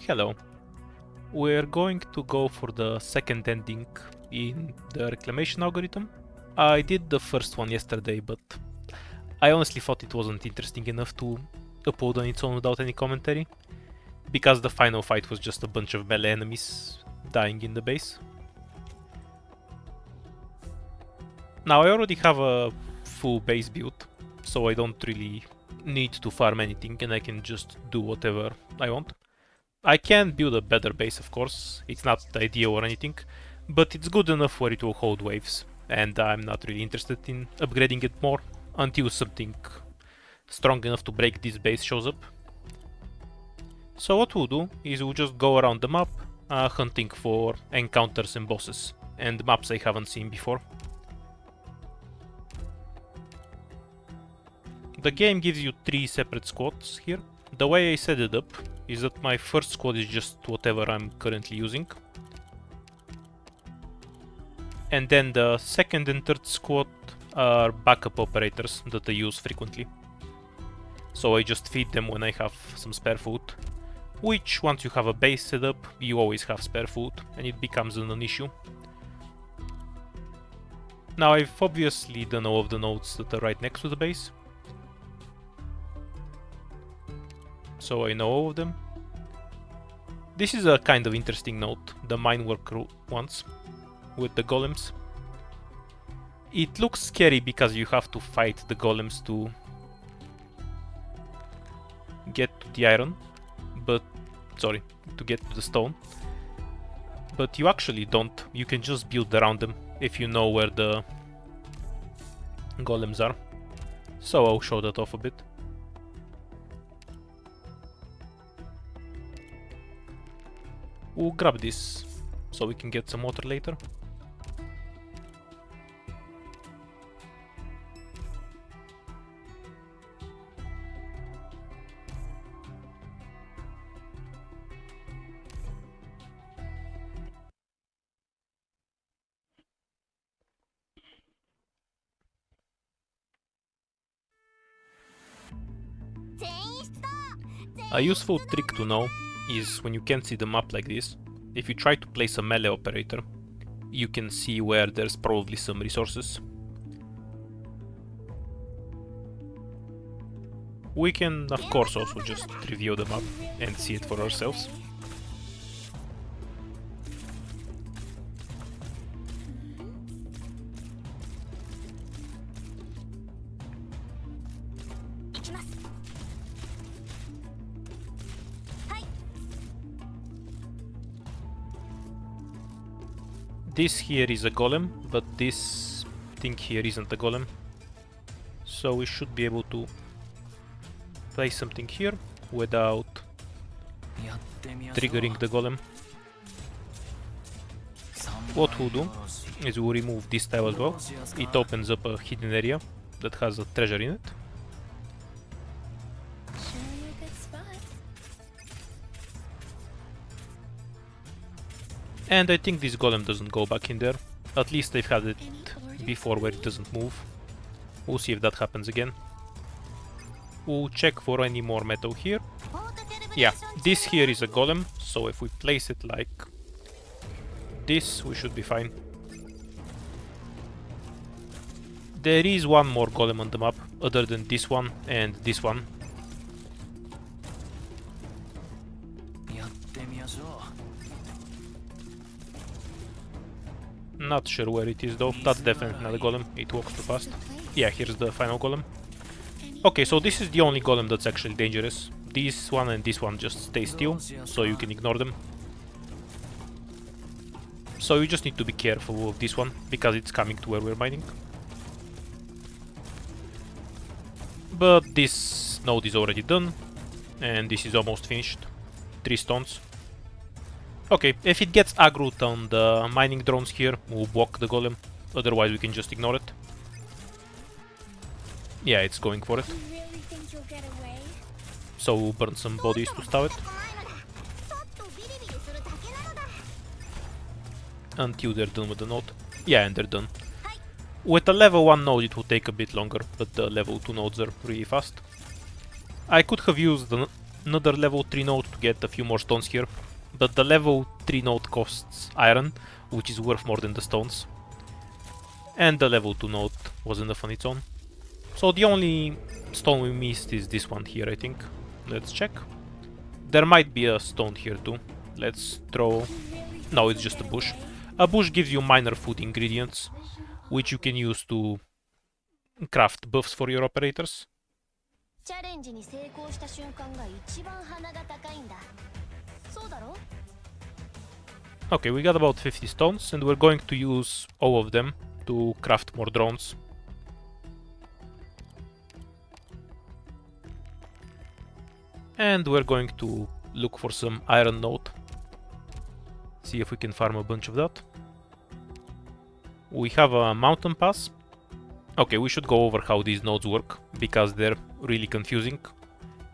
Hello. We're going to go for the second ending in the Reclamation algorithm. I did the first one yesterday, but I honestly thought it wasn't interesting enough to upload on its own without any commentary, because the final fight was just a bunch of melee enemies dying in the base. Now I already have a full base build, so I don't really need to farm anything and I can just do whatever I want. I can build a better base, of course, it's not ideal or anything, but it's good enough where it will hold waves, and I'm not really interested in upgrading it more until something strong enough to break this base shows up. So what we'll do is we'll just go around the map hunting for encounters and bosses, and maps I haven't seen before. The game gives you 3 separate squads here. The way I set it up is that my first squad is just whatever I'm currently using. And then the second and third squad are backup operators that I use frequently. So I just feed them when I have some spare food. Which, once you have a base set up, you always have spare food, and it becomes a non-issue. Now I've obviously done all of the nodes that are right next to the base, so I know all of them. This is a kind of interesting node, the mine worker ones, with the golems. It looks scary because you have to fight the golems to get to the iron, to get to the stone. But you actually don't, you can just build around them if you know where the golems are. So I'll show that off a bit. We'll grab this so we can get some water later. A useful trick to know is when you can't see the map like this, if you try to place a melee operator, you can see where there's probably some resources. We can of course also just review the map and see it for ourselves. This here is a golem, but this thing here isn't a golem. So we should be able to place something here without triggering the golem. What we'll do is we'll remove this tile as well. It opens up a hidden area that has a treasure in it. And I think this golem doesn't go back in there. At least I've had it before where it doesn't move. We'll see if that happens again. We'll check for any more metal here. Yeah, this here is a golem, so if we place it like this, we should be fine. There is one more golem on the map, other than this one and this one. Not sure where it is though, that's definitely not a golem, it walks too fast. Yeah, here's the final golem. Okay, so this is the only golem that's actually dangerous. This one and this one just stay still, so you can ignore them. So you just need to be careful of this one, because it's coming to where we're mining. But this node is already done, and this is almost finished. 3 stones. Okay, if it gets aggroed on the mining drones here, we'll block the golem, otherwise we can just ignore it. Yeah, it's going for it. So we'll burn some bodies to stop it. Until they're done with the node. Yeah, and they're done. With a level 1 node it will take a bit longer, but the level 2 nodes are really fast. I could have used another level 3 node to get a few more stones here. But the level 3 node costs iron, which is worth more than the stones. And the level 2 node was enough on its own. So the only stone we missed is this one here, I think. Let's check. There might be a stone here too. Let's throw... No, it's just a bush. A bush gives you minor food ingredients, which you can use to craft buffs for your operators. Okay, we got about 50 stones, and we're going to use all of them to craft more drones. And we're going to look for some iron node. See if we can farm a bunch of that. We have a mountain pass. Okay, we should go over how these nodes work, because they're really confusing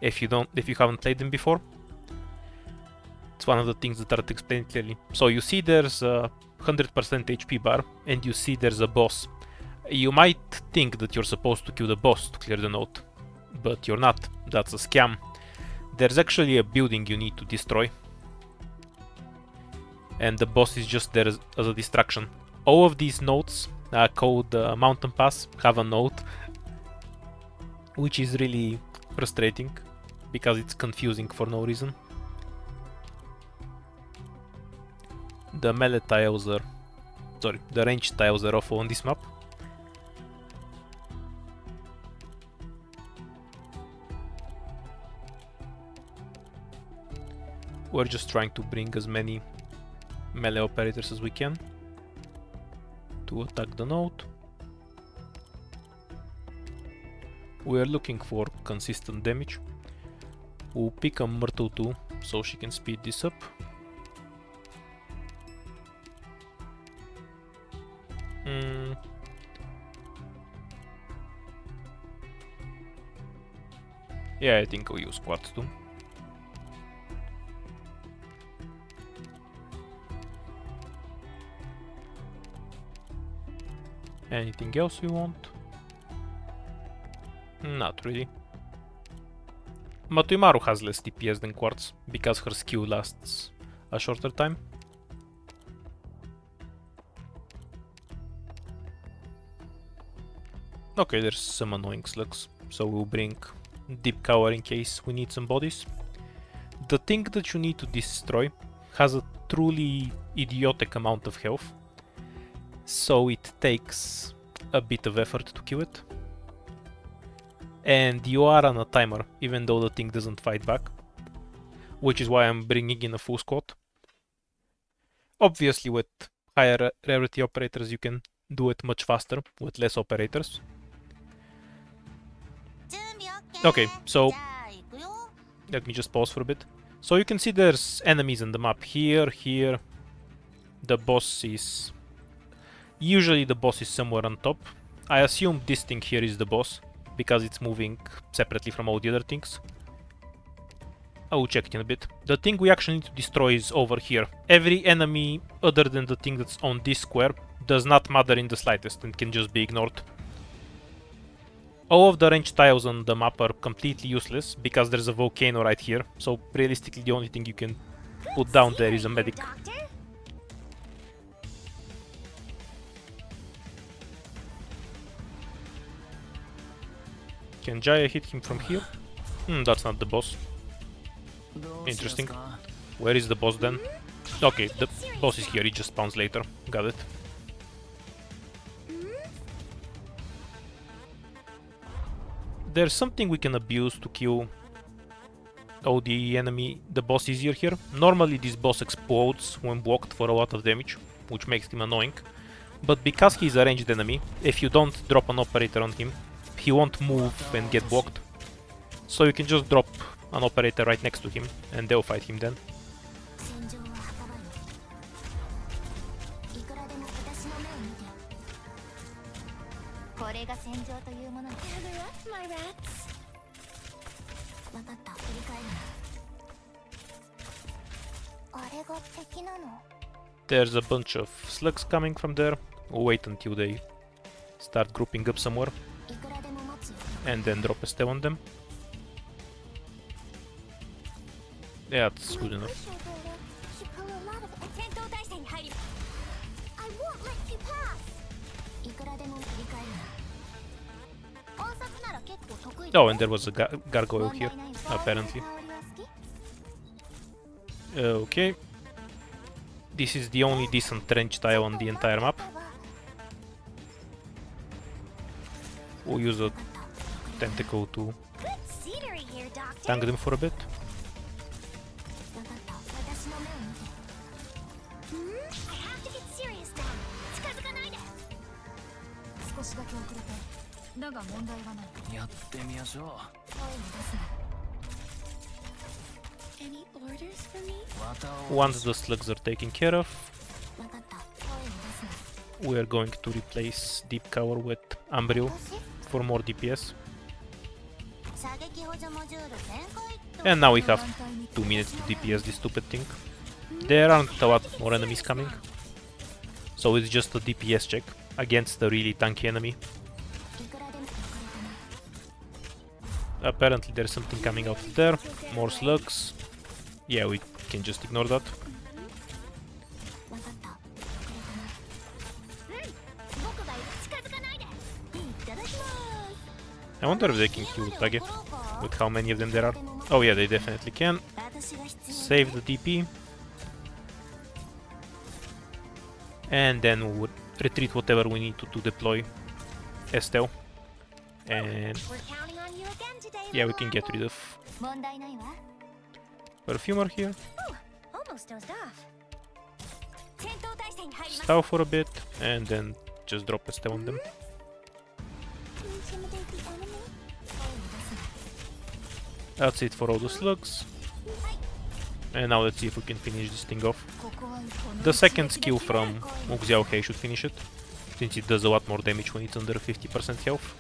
if you haven't played them before. It's one of the things that aren't explained clearly. So you see there's a 100% HP bar, and you see there's a boss. You might think that you're supposed to kill the boss to clear the node, but you're not. That's a scam. There's actually a building you need to destroy, and the boss is just there as a distraction. All of these nodes called Mountain Pass have a node, which is really frustrating because it's confusing for no reason. The melee tiles are... sorry, the range tiles are awful on this map. We're just trying to bring as many melee operators as we can to attack the node. We are looking for consistent damage. We'll pick a Myrtle too, so she can speed this up. Yeah, I think I'll use Quartz too. Anything else we want? Not really. Matuimaru has less DPS than Quartz, because her skill lasts a shorter time. Okay, there's some annoying slugs, so we'll bring Deep Cover in case we need some bodies. The thing that you need to destroy has a truly idiotic amount of health, so it takes a bit of effort to kill it. And you are on a timer, even though the thing doesn't fight back, which is why I'm bringing in a full squad. Obviously, with higher rarity operators you can do it much faster with less operators. Okay, so let me just pause for a bit. So you can see there's enemies on the map here, here. The boss is... usually the boss is somewhere on top. I assume this thing here is the boss, because it's moving separately from all the other things. I will check it in a bit. The thing we actually need to destroy is over here. Every enemy other than the thing that's on this square does not matter in the slightest and can just be ignored. All of the range tiles on the map are completely useless because there's a volcano right here, so realistically the only thing you can put down there is a medic. Can Jaya hit him from here? That's not the boss. Interesting. Where is the boss then? Okay, the boss is here, he just spawns later. Got it. There's something we can abuse to kill the boss easier here. Normally this boss explodes when blocked for a lot of damage, which makes him annoying. But because he's a ranged enemy, if you don't drop an operator on him, he won't move and get blocked. So you can just drop an operator right next to him and they'll fight him then. There's a bunch of slugs coming from there. We'll wait until they start grouping up somewhere and then drop a step on them. Yeah, that's good enough. Oh, and there was a gargoyle here, apparently. Okay. This is the only decent trench tile on the entire map. We'll use a tentacle to tank them for a bit. Any orders for me? Once the slugs are taken care of, we are going to replace Deep Cover with Umbriel for more DPS. And now we have 2 minutes to DPS this stupid thing. There aren't a lot more enemies coming, so it's just a DPS check against a really tanky enemy. Apparently there's something coming out of there, more slugs. Yeah, we can just ignore that. I wonder if they can kill Tage with how many of them there are. Oh yeah, they definitely can. Save the DP. And then we'll retreat whatever we need to deploy Estelle. And yeah, we can get rid of Perfumer here. Stall for a bit, and then just drop Estelle on them. That's it for all the slugs. And now let's see if we can finish this thing off. The second skill from Muxiaohei should finish it, since it does a lot more damage when it's under 50% health.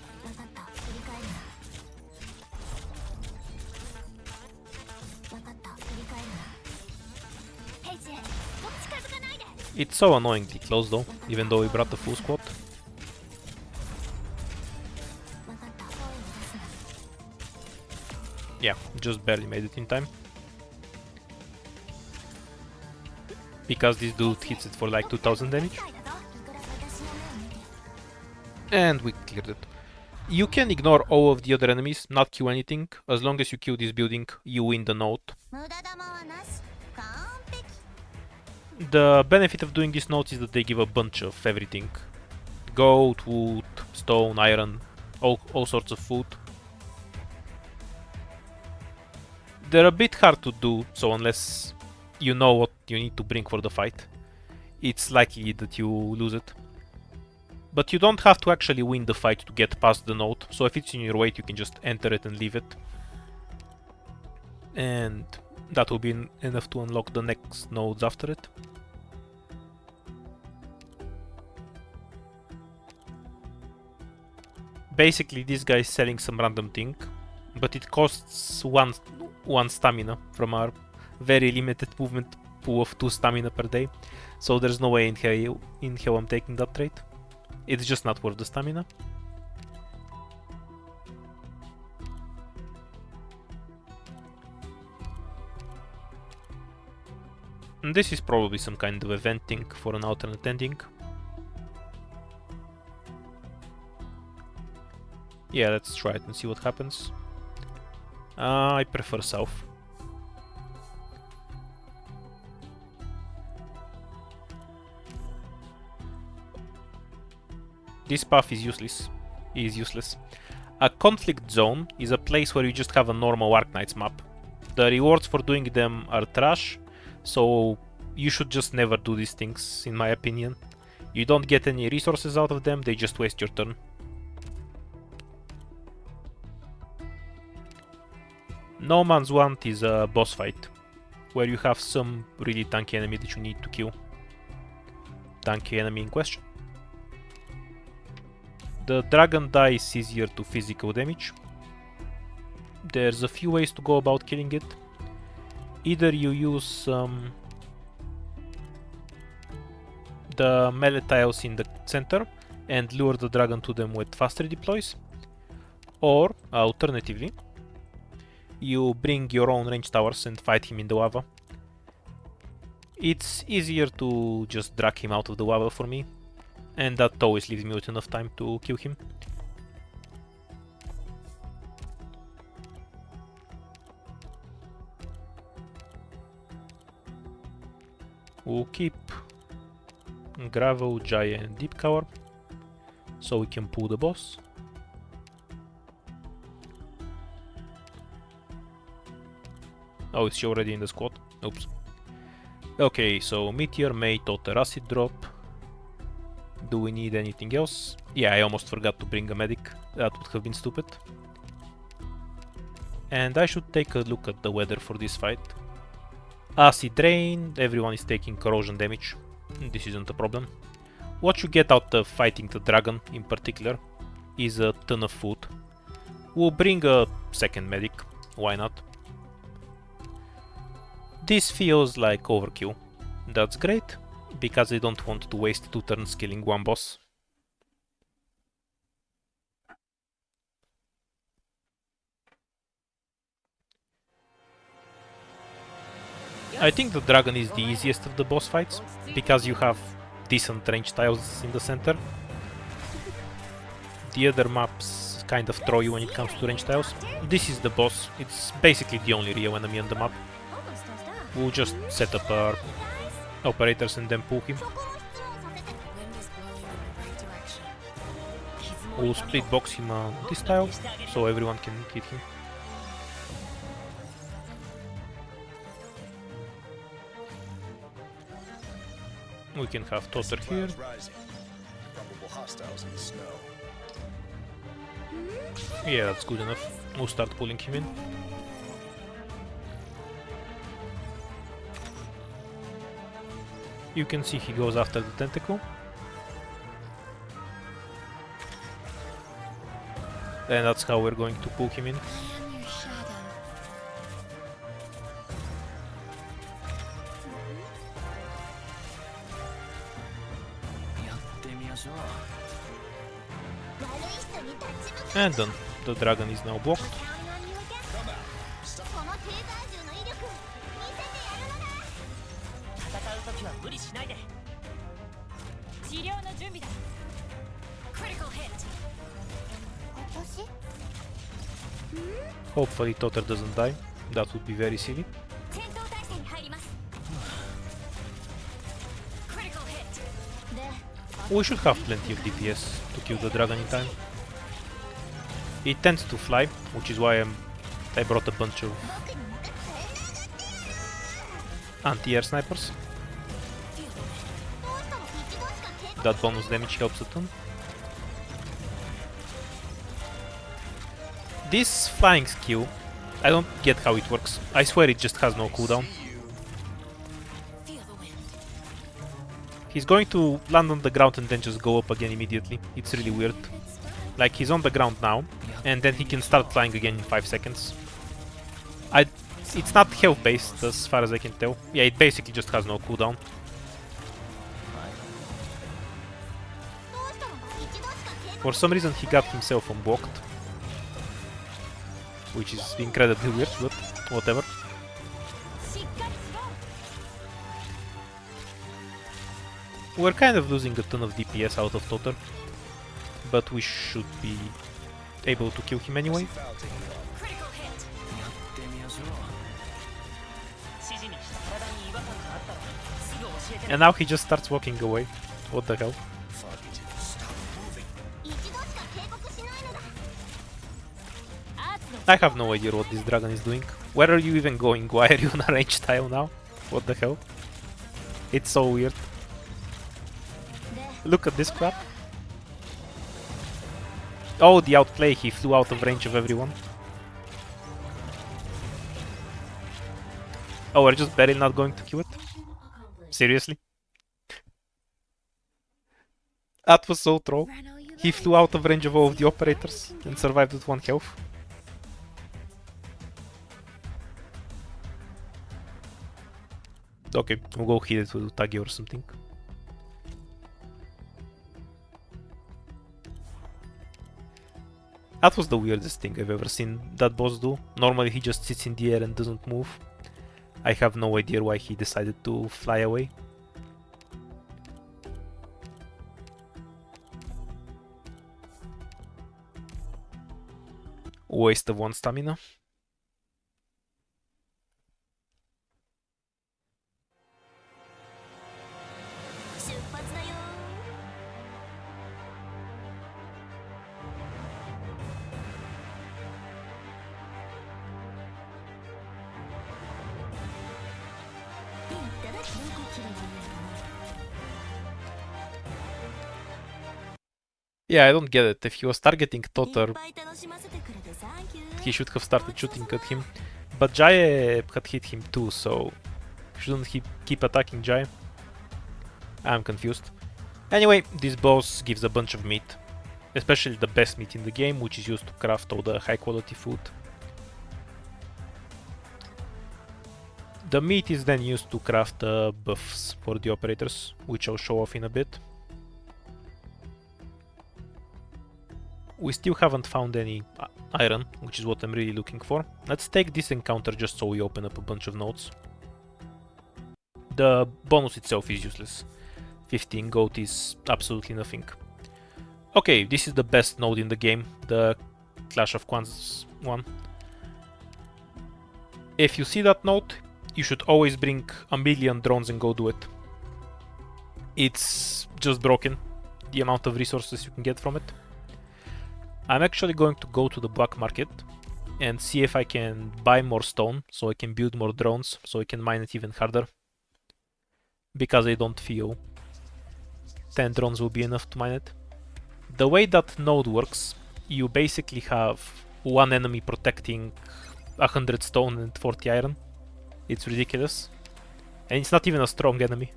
It's so annoyingly close though, even though we brought the full squad. Yeah, just barely made it in time. Because this dude hits it for like 2000 damage. And we cleared it. You can ignore all of the other enemies, not kill anything. As long as you kill this building, you win the node. The benefit of doing these nodes is that they give a bunch of everything. Gold, wood, stone, iron, all sorts of food. They're a bit hard to do, so unless you know what you need to bring for the fight, it's likely that you lose it. But you don't have to actually win the fight to get past the node, so if it's in your way, you can just enter it and leave it. And that will be enough to unlock the next nodes after it. Basically, this guy is selling some random thing, but it costs one stamina from our very limited movement pool of 2 stamina per day. So there's no way in hell I'm taking that trade. It's just not worth the stamina. And this is probably some kind of eventing for an alternate ending. Yeah, let's try it and see what happens. I prefer south. This path is useless. A conflict zone is a place where you just have a normal arknights map. The rewards for doing them are trash, so you should just never do these things, in my opinion. You don't get any resources out of them, they just waste your turn. No Man's Want is a boss fight, where you have some really tanky enemy that you need to kill. Tanky enemy in question. The dragon dies easier to physical damage. There's a few ways to go about killing it. Either you use the melee tiles in the center and lure the dragon to them with faster deploys, or alternatively, you bring your own range towers and fight him in the lava. It's easier to just drag him out of the lava for me, and that always leaves me with enough time to kill him. We'll keep Gravel, Giant, and Deep Cover, so we can pull the boss. Oh, it's already in the squad. Oops. Okay, so Meteor, Mate, Totter, Acid Drop. Do we need anything else? Yeah, I almost forgot to bring a medic. That would have been stupid. And I should take a look at the weather for this fight. Acid Rain, everyone is taking corrosion damage. This isn't a problem. What you get out of fighting the dragon in particular is a ton of food. We'll bring a second medic, why not? This feels like overkill. That's great, because I don't want to waste 2 turns killing one boss. I think the dragon is the easiest of the boss fights, because you have decent range tiles in the center. The other maps kind of throw you when it comes to range tiles. This is the boss, it's basically the only real enemy on the map. We'll just set up our operators and then pull him. We'll split box him on this tile, so everyone can hit him. We can have Totter here. Yeah, that's good enough. We'll start pulling him in. You can see he goes after the tentacle. And that's how we're going to pull him in. And done. The dragon is now blocked. Hopefully Totter doesn't die. That would be very silly. We should have plenty of DPS to kill the dragon in time. It tends to fly, which is why I brought a bunch of anti-air snipers. That bonus damage helps a ton. This flying skill, I don't get how it works. I swear it just has no cooldown. He's going to land on the ground and then just go up again immediately. It's really weird. Like, he's on the ground now, and then he can start flying again in 5 seconds. It's not health based as far as I can tell. Yeah, it basically just has no cooldown. For some reason he got himself unblocked, which is incredibly weird, but whatever. We're kind of losing a ton of DPS out of Totter, but we should be able to kill him anyway. And now he just starts walking away. What the hell? I have no idea what this dragon is doing. Where are you even going? Why are you on a range tile now? What the hell? It's so weird. Look at this crap. Oh, the outplay, he flew out of range of everyone. Oh, we're just barely not going to kill it? Seriously? That was so troll. He flew out of range of all of the operators and survived with 1 health. Okay, we'll go hit it with Utagi or something. That was the weirdest thing I've ever seen that boss do. Normally he just sits in the air and doesn't move. I have no idea why he decided to fly away. Waste of 1 stamina. Yeah, I don't get it. If he was targeting Totter, he should have started shooting at him. But Jaye had hit him too, so shouldn't he keep attacking Jaye? I'm confused. Anyway, this boss gives a bunch of meat. Especially the best meat in the game, which is used to craft all the high quality food. The meat is then used to craft buffs for the operators, which I'll show off in a bit. We still haven't found any iron, which is what I'm really looking for. Let's take this encounter just so we open up a bunch of nodes. The bonus itself is useless. 15 gold is absolutely nothing. Okay, this is the best node in the game, the Clash of Clans one. If you see that node, you should always bring a million drones and go do it. It's just broken, the amount of resources you can get from it. I'm actually going to go to the black market and see if I can buy more stone so I can build more drones so I can mine it even harder. Because I don't feel 10 drones will be enough to mine it. The way that node works, you basically have one enemy protecting 100 stone and 40 iron. It's ridiculous. And it's not even a strong enemy.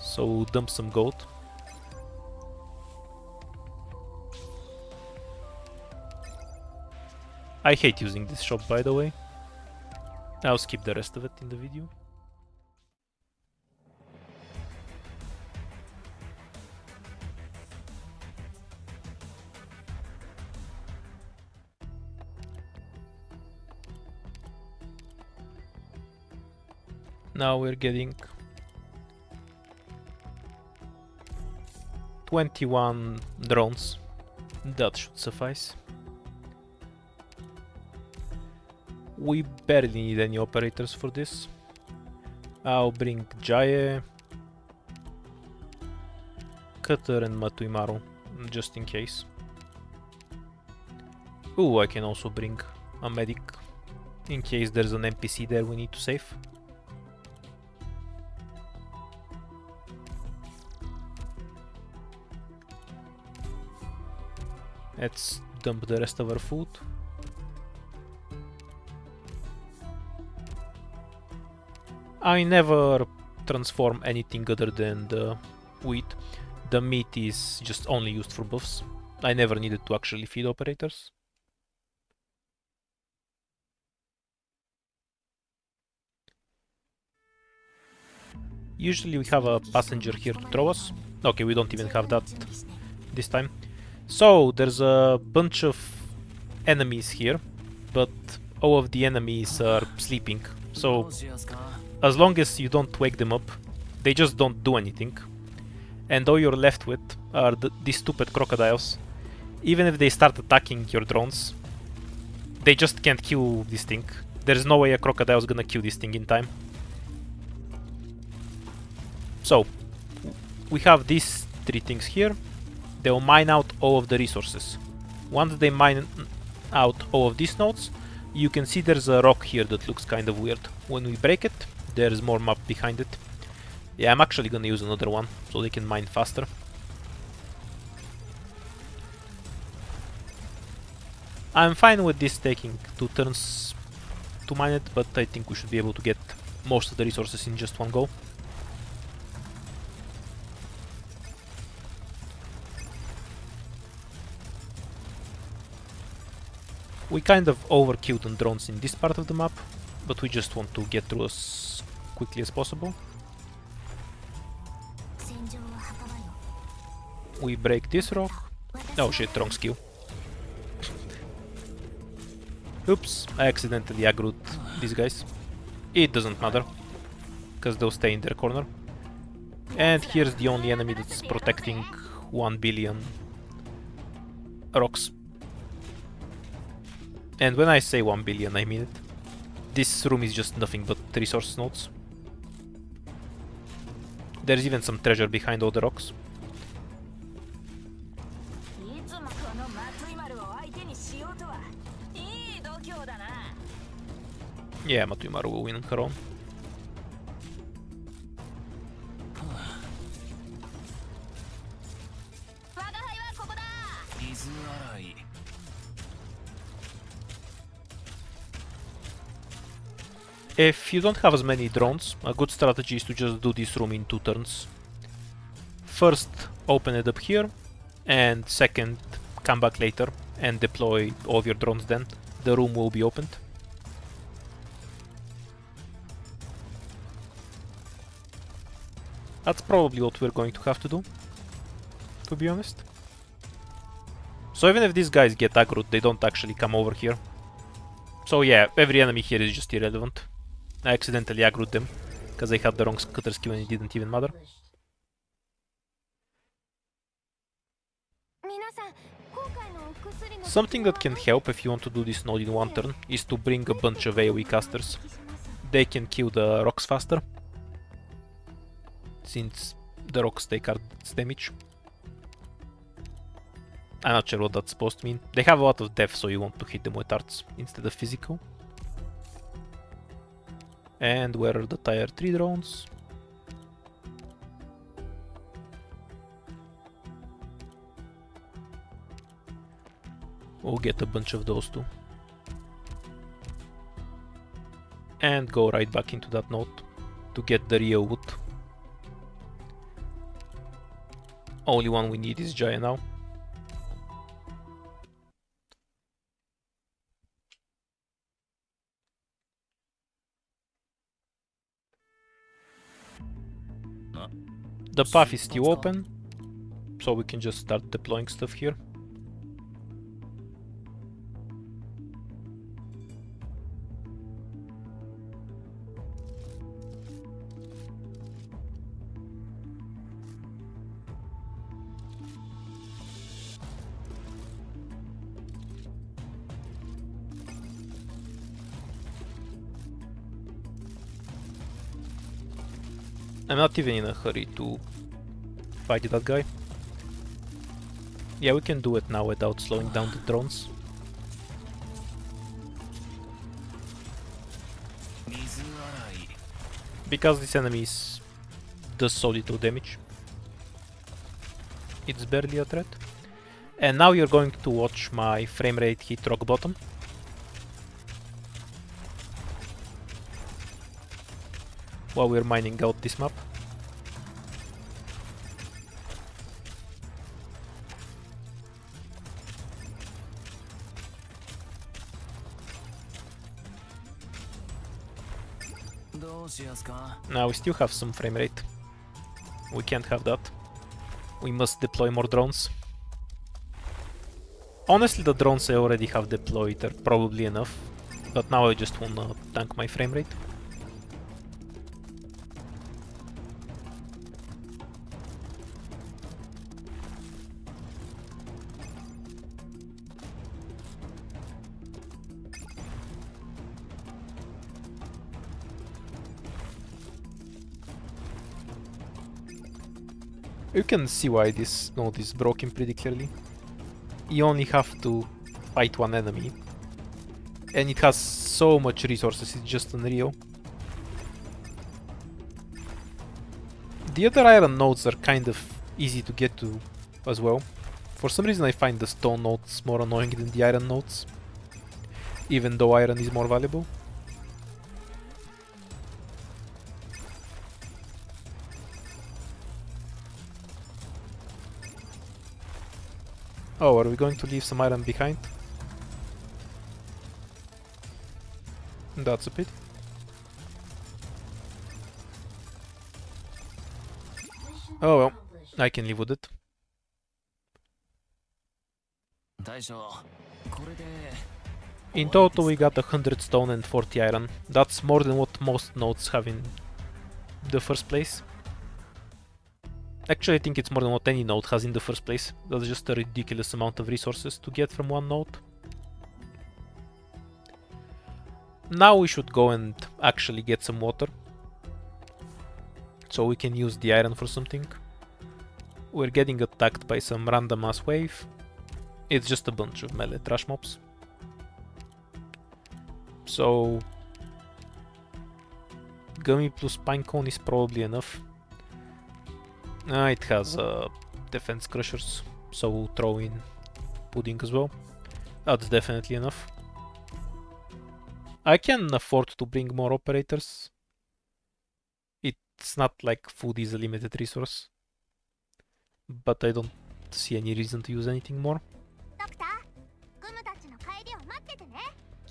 So dump some gold. I hate using this shop, by the way. I'll skip the rest of it in the video. Now we're getting 21 drones. That should suffice. We barely need any operators for this. I'll bring Jaye, Cutter and Matuimaru, just in case. Ooh, I can also bring a medic, in case there's an NPC there we need to save. Let's dump the rest of our food. I never transform anything other than the wheat. The meat is just only used for buffs. I never needed to actually feed operators. Usually we have a passenger here to throw us. Okay, we don't even have that this time. So, there's a bunch of enemies here, but all of the enemies are sleeping. So, as long as you don't wake them up, they just don't do anything. And all you're left with are these stupid crocodiles. Even if they start attacking your drones, they just can't kill this thing. There's no way a crocodile's gonna kill this thing in time. So, we have these three things here. They'll mine out all of the resources. Once they mine out all of these nodes, you can see there's a rock here that looks kind of weird. When we break it, there's more map behind it. Yeah, I'm actually gonna use another one, so they can mine faster. I'm fine with this taking 2 turns to mine it, but I think we should be able to get most of the resources in just one go. We kind of overkilled on drones in this part of the map, but we just want to get through as quickly as possible. We break this rock, Oh shit, wrong skill. Oops, I accidentally aggroed these guys. It doesn't matter, because they'll stay in their corner. And here's the only enemy that's protecting 1 billion rocks. And when I say 1 billion, I mean it. This room is just nothing but resource nodes. There's even some treasure behind all the rocks. Yeah, Matuimaru will win on her own. If you don't have as many drones, a good strategy is to just do this room in 2 turns. First, open it up here, and second, come back later and deploy all of your drones then. The room will be opened. That's probably what we're going to have to do, to be honest. So even if these guys get aggroed, they don't actually come over here. So yeah, every enemy here is just irrelevant. I accidentally aggroed them, because they had the wrong cutter skill and it didn't even matter. Something that can help if you want to do this node in 1 turn is to bring a bunch of AoE casters. They can kill the rocks faster, since the rocks take its damage. I'm not sure what that's supposed to mean. They have a lot of depth, so you want to hit them with arts instead of physical. And where are the tier 3 drones? We'll get a bunch of those too. And go right back into that node to get the real wood. Only one we need is Jaya now. The path is still open, so we can just start deploying stuff here. I'm not even in a hurry to fight that guy. Yeah, we can do it now without slowing down the drones. Because this enemy does so little damage, it's barely a threat. And now you're going to watch my frame rate hit rock bottom. While we're mining out this map. Now we still have some frame rate. We can't have that. We must deploy more drones. Honestly, the drones I already have deployed are probably enough, but now I just wanna tank my frame rate. You can see why this node is broken pretty clearly. You only have to fight one enemy, and it has so much resources, it's just unreal. The other iron nodes are kind of easy to get to as well. For some reason I find the stone nodes more annoying than the iron nodes, even though iron is more valuable. Oh, are we going to leave some iron behind? That's a pity. Oh well, I can live with it. In total we got 100 stone and 40 iron. That's more than what most nodes have in the first place. Actually, I think it's more than what any node has in the first place. That's just a ridiculous amount of resources to get from one node. Now we should go and actually get some water, so we can use the iron for something. We're getting attacked by some random ass wave. It's just a bunch of melee trash mobs. So Gummy plus Pinecone is probably enough. It has defense crushers, so we'll throw in pudding as well. That's definitely enough. I can afford to bring more operators. It's not like food is a limited resource, but I don't see any reason to use anything more.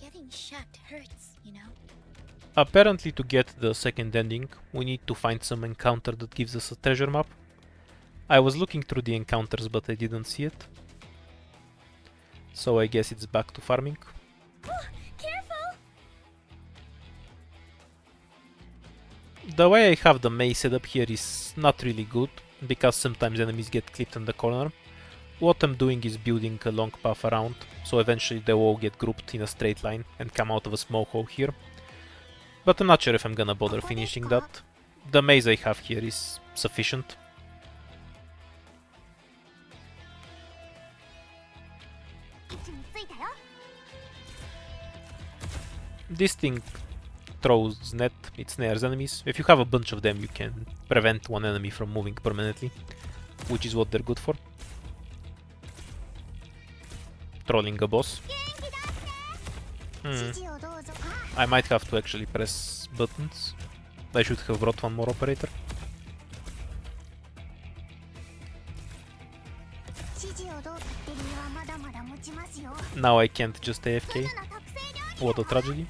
Getting shacked hurts, you know. Apparently, to get the second ending, we need to find some encounter that gives us a treasure map. I was looking through the encounters, but I didn't see it. So I guess it's back to farming. Careful! The way I have the maze set up here is not really good, because sometimes enemies get clipped in the corner. What I'm doing is building a long path around, so eventually they all get grouped in a straight line and come out of a small hole here. But I'm not sure if I'm gonna bother finishing that. The maze I have here is sufficient. This thing throws net, it snares enemies. If you have a bunch of them, you can prevent one enemy from moving permanently, which is what they're good for. Trolling a boss. I might have to actually press buttons. I should have brought one more operator. Now I can't just AFK. What a tragedy.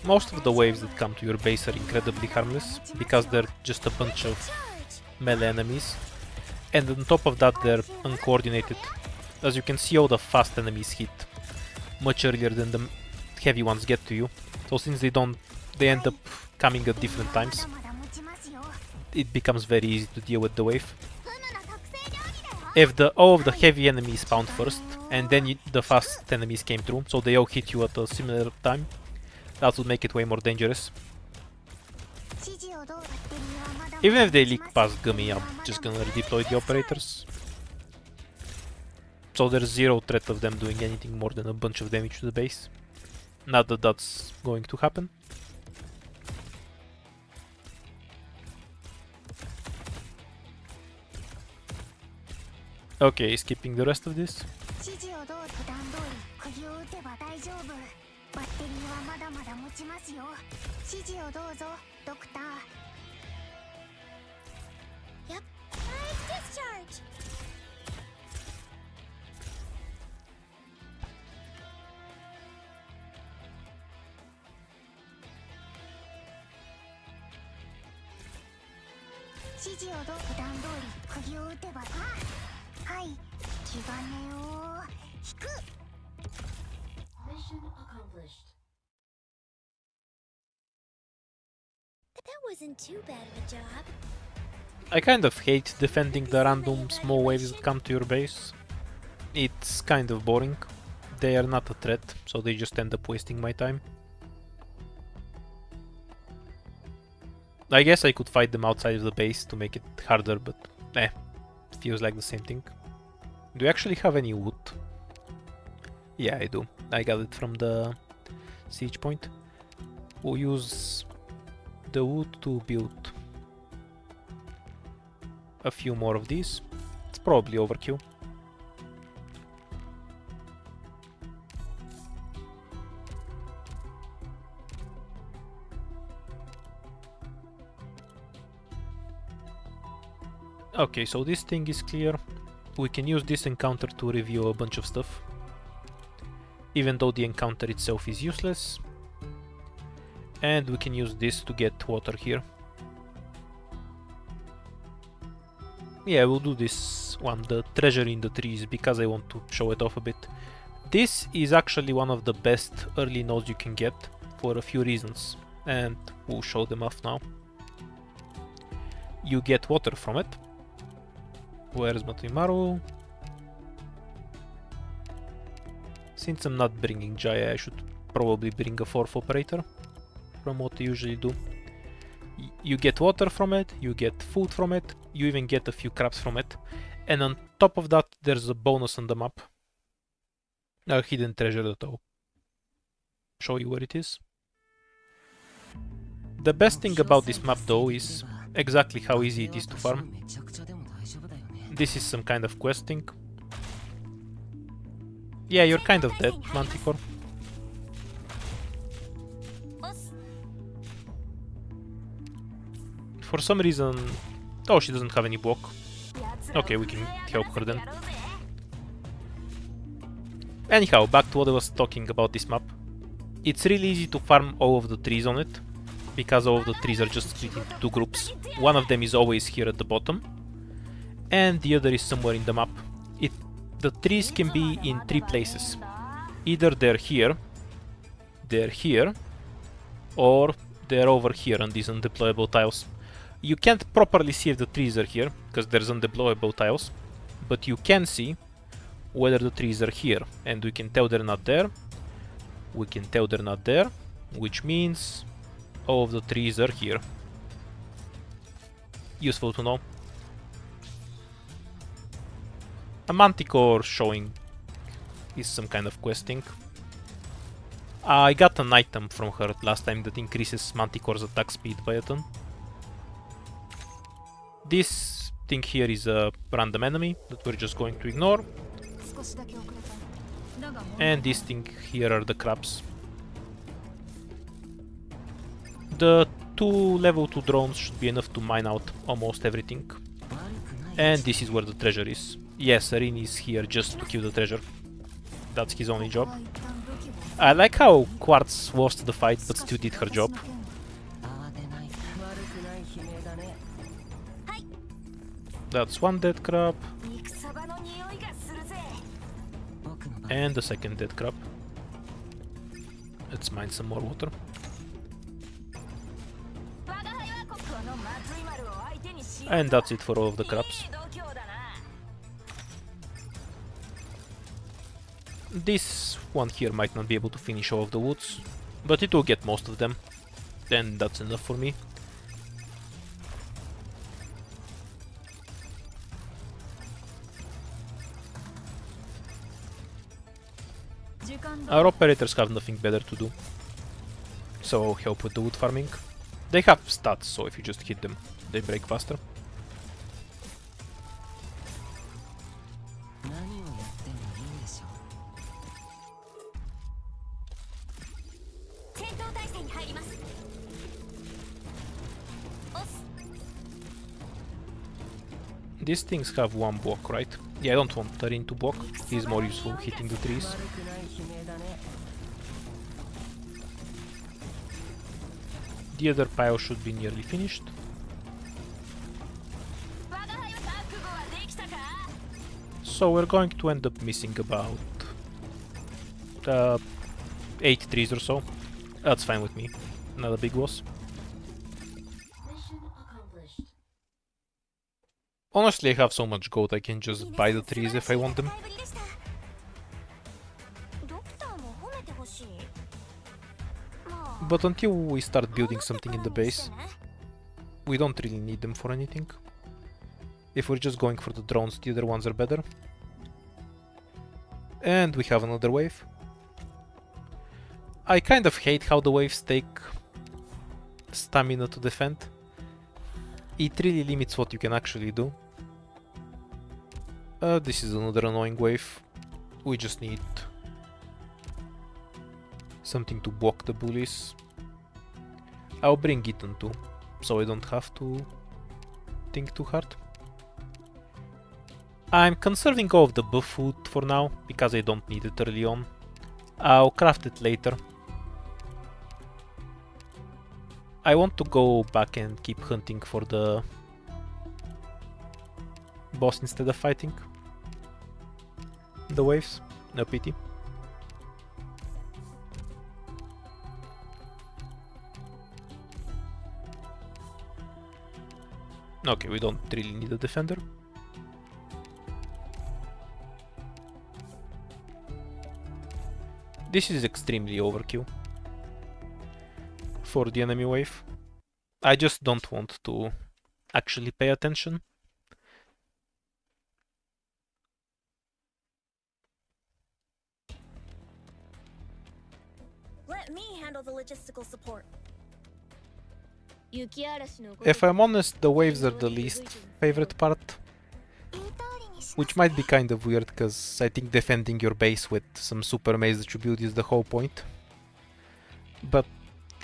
Most of the waves that come to your base are incredibly harmless, because they're just a bunch of melee enemies, and on top of that they're uncoordinated. As you can see, all the fast enemies hit much earlier than the heavy ones get to you, so since they end up coming at different times, it becomes very easy to deal with the wave. If all of the heavy enemies spawned first, and then the fast enemies came through, so they all hit you at a similar time, that would make it way more dangerous. Even if they leak past Gummy, I'm just gonna redeploy the operators. So there's zero threat of them doing anything more than a bunch of damage to the base. Not that that's going to happen. Okay, skipping the rest of this. Yep. Discharge! Mission accomplished. That wasn't too bad of a job. I kind of hate defending the random small waves that come to your base. It's kind of boring. They are not a threat, so they just end up wasting my time. I guess I could fight them outside of the base to make it harder, but feels like the same thing. Do you actually have any wood? Yeah, I do. I got it from the siege point. We'll use the wood to build a few more of these. It's probably overkill. Okay, so this thing is clear. We can use this encounter to review a bunch of stuff, even though the encounter itself is useless. And we can use this to get water here. Yeah, we'll do this one, the treasure in the trees, because I want to show it off a bit. This is actually one of the best early nodes you can get for a few reasons, and we'll show them off now. You get water from it. Where's Matimaru? Since I'm not bringing Jaya, I should probably bring a 4th operator from what I usually do. You get water from it, you get food from it, you even get a few crabs from it. And on top of that, there's a bonus on the map. A hidden treasure that I'll show you where it is. The best thing about this map though is exactly how easy it is to farm. This is some kind of questing. Yeah, you're kind of dead, Manticore. For some reason... Oh, she doesn't have any block. Okay, we can help her then. Anyhow, back to what I was talking about this map. It's really easy to farm all of the trees on it, because all of the trees are just split into 2 groups. One of them is always here at the bottom, and the other is somewhere in the map. The trees can be in 3 places. Either they're here, or they're over here on these undeployable tiles. You can't properly see if the trees are here, because there's undeployable tiles, but you can see whether the trees are here, and we can tell they're not there. We can tell they're not there, which means all of the trees are here. Useful to know. A Manticore showing is some kind of questing. I got an item from her last time that increases Manticore's attack speed by a ton. This thing here is a random enemy that we're just going to ignore. And this thing here are the crabs. The 2 level 2 drones should be enough to mine out almost everything. And this is where the treasure is. Yes, Arin is here just to kill the treasure. That's his only job. I like how Quartz lost the fight but still did her job. That's one dead crab. And the second dead crab. Let's mine some more water. And that's it for all of the crabs. This one here might not be able to finish all of the woods, but it will get most of them. And that's enough for me. Our operators have nothing better to do, so I'll help with the wood farming. They have stats, so if you just hit them, they break faster. These things have 1 block, right? Yeah, I don't want Tarin to block. He's more useful hitting the trees. The other pile should be nearly finished. So we're going to end up missing about 8 trees or so. That's fine with me. Not a big loss. Honestly, I have so much gold I can just buy the trees if I want them. But until we start building something in the base, we don't really need them for anything. If we're just going for the drones, the other ones are better. And we have another wave. I kind of hate how the waves take stamina to defend. It really limits what you can actually do. This is another annoying wave. We just need something to block the bullies. I'll bring Ethan too, so I don't have to think too hard. I'm conserving all of the buff food for now, because I don't need it early on. I'll craft it later. I want to go back and keep hunting for the boss instead of fighting the waves. No pity. Okay, we don't really need a defender. This is extremely overkill for the enemy wave. I just don't want to actually pay attention. Let me handle the logistical support. If I'm honest, the waves are the least favorite part. Which might be kind of weird, because I think defending your base with some super maze that you build is the whole point. But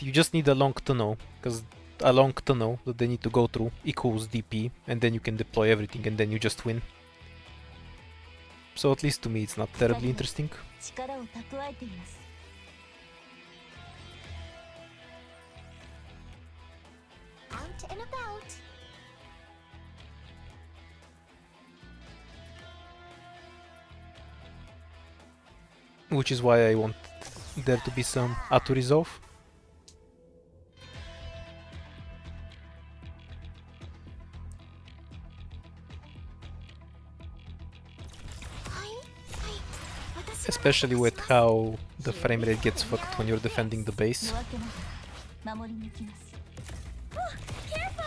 you just need a long tunnel, because a long tunnel that they need to go through equals DP, and then you can deploy everything and then you just win. So at least to me it's not terribly interesting. Out and about. Which is why I want there to be some auto resolve. Especially with how the frame rate gets fucked when you're defending the base. Careful!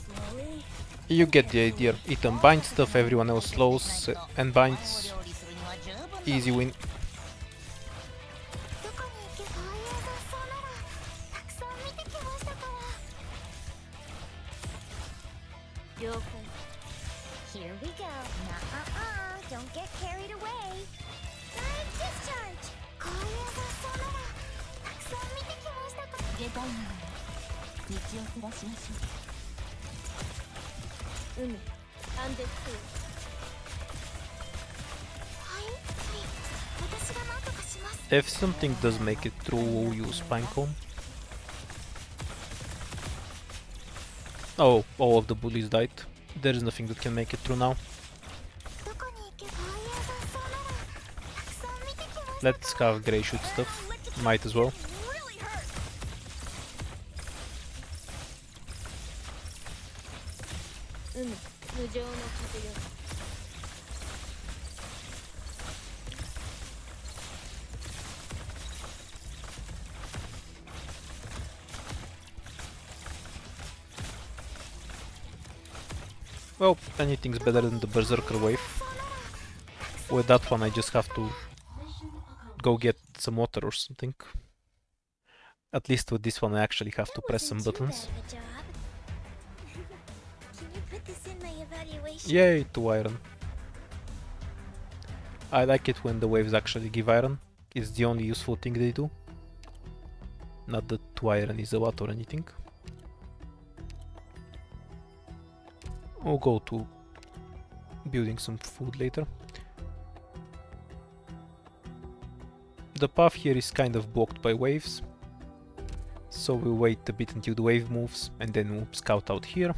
Slowly. You get the idea. It unbinds stuff, everyone else slows and binds. Easy win. Here we go. Don't get carried away. Direct discharge. If something does make it through, we'll use Pinecone. Oh, all of the bullies died. There is nothing that can make it through now. Let's have Grey shoot stuff. Might as well. Well, anything's better than the Berserker wave. With that one I just have to go get some water or something. At least with this one I actually have to press some buttons. Can you put this in my evaluation? Yay, 2 iron. I like it when the waves actually give iron. It's the only useful thing they do. Not that 2 iron is a lot or anything. We'll go to building some food later. The path here is kind of blocked by waves, so we'll wait a bit until the wave moves and then we'll scout out here.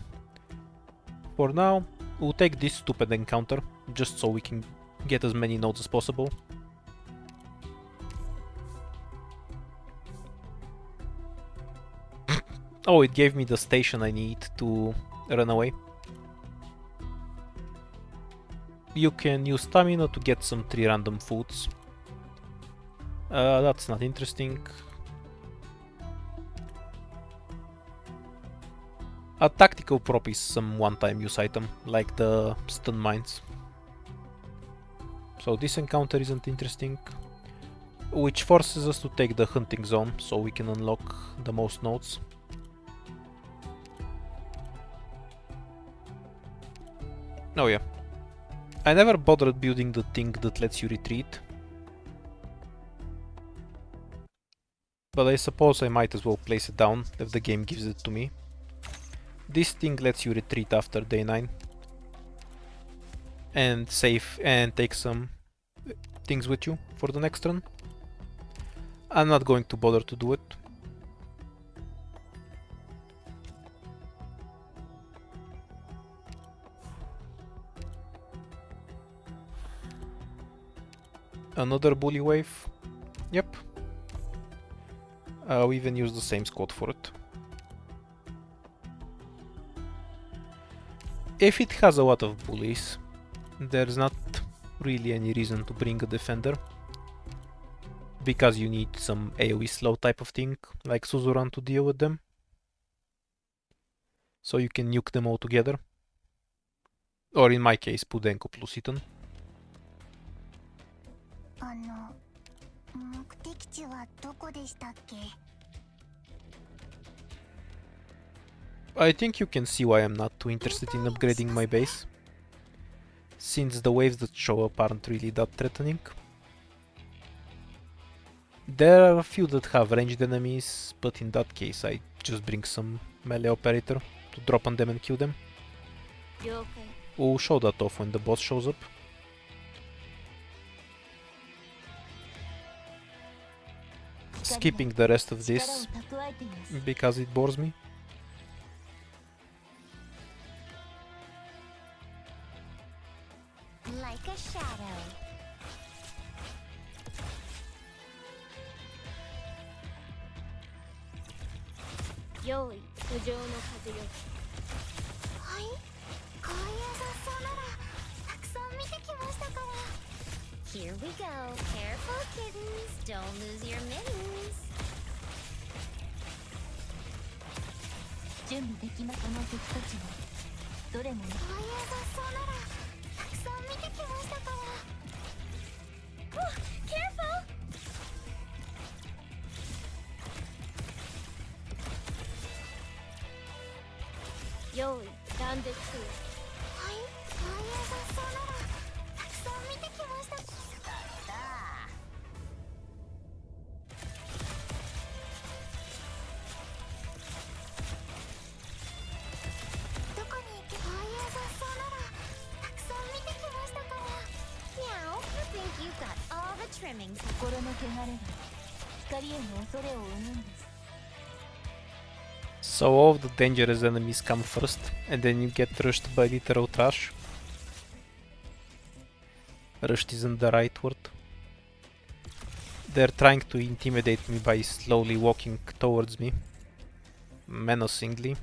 For now, we'll take this stupid encounter, just so we can get as many nodes as possible. Oh, it gave me the station I need to run away. You can use stamina to get some 3 random foods. That's not interesting. A tactical prop is some one-time use item, like the stun mines. So this encounter isn't interesting. Which forces us to take the hunting zone, so we can unlock the most nodes. Oh yeah. I never bothered building the thing that lets you retreat. But I suppose I might as well place it down if the game gives it to me. This thing lets you retreat after day 9 and save and take some things with you for the next run. I'm not going to bother to do it. Another bully wave. Yep. I'll even use the same squad for it. If it has a lot of bullies, there's not really any reason to bring a defender. Because you need some AoE slow type of thing, like Suzuran, to deal with them. So you can nuke them all together. Or in my case, Pudenko plus Eton. 目的地はどこでしたっけ？ I think you can see why I'm not too interested in upgrading my base, since the waves that show up aren't really that threatening. There are a few that have ranged enemies, but in that case I just bring some melee operator to drop on them and kill them. We'll show that off when the boss shows up. Skipping the rest of this because it bores me. Like a shadow. Yoi, 無情の風よ。はい。こういう雑草ならたくさん見てきましたから。Here we go. Careful, kittens. Don't lose your mittens. 準備できまこの敵たちはどれもこういう雑草ならたくさん見てきましたから。Oh, careful! 用意断絶する。はい、こういう雑草ならたくさん見てきました。どこに行け？こういう雑草ならたくさん見てきましたから。Meow, you think you've got all the trimmings. 心の汚れが光への恐れを生むんです。 So all of the dangerous enemies come first, and then you get rushed by literal trash. Rushed isn't the right word. They're trying to intimidate me by slowly walking towards me, menacingly.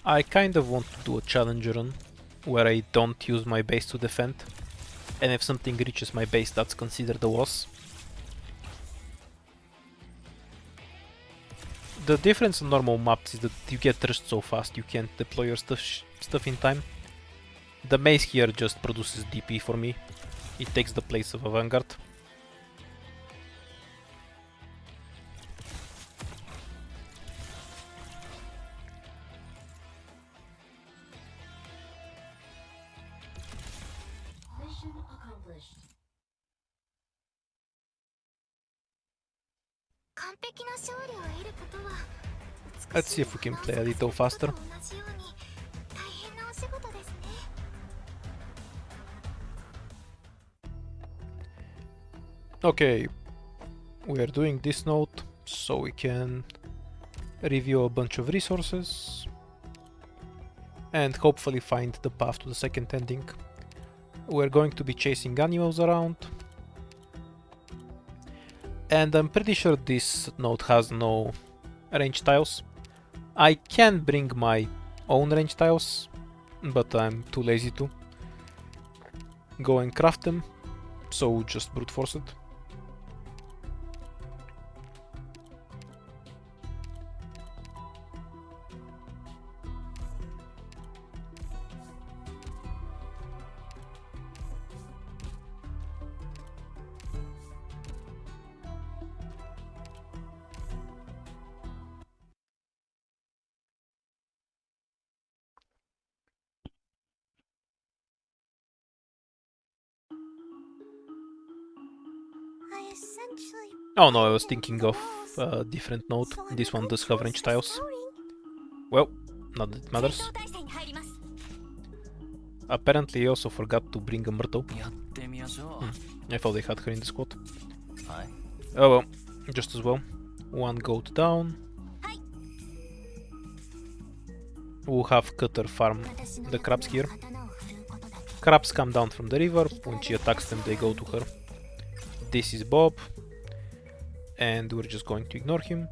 I kind of want to do a challenge run, where I don't use my base to defend, and if something reaches my base that's considered a loss. The difference in normal maps is that you get rushed so fast you can't deploy your stuff in time. The mace here just produces DP for me. It takes the place of a vanguard. Let's see if we can play a little faster. Okay, we are doing this node so we can review a bunch of resources and hopefully find the path to the second ending. We're going to be chasing animals around, and I'm pretty sure this node has no range tiles. I can bring my own range tiles, but I'm too lazy to go and craft them, so we'll just brute force it. essentially. Oh no, I was thinking of a different node. This one does have range tiles. Well, not that it matters. Apparently I also forgot to bring a Myrtle. I thought I had her in the squad. Oh well, just as well. One goat down. We'll have Cutter farm the crabs here. Crabs come down from the river. When she attacks them, they go to her. This is Bob. And we're just going to ignore him.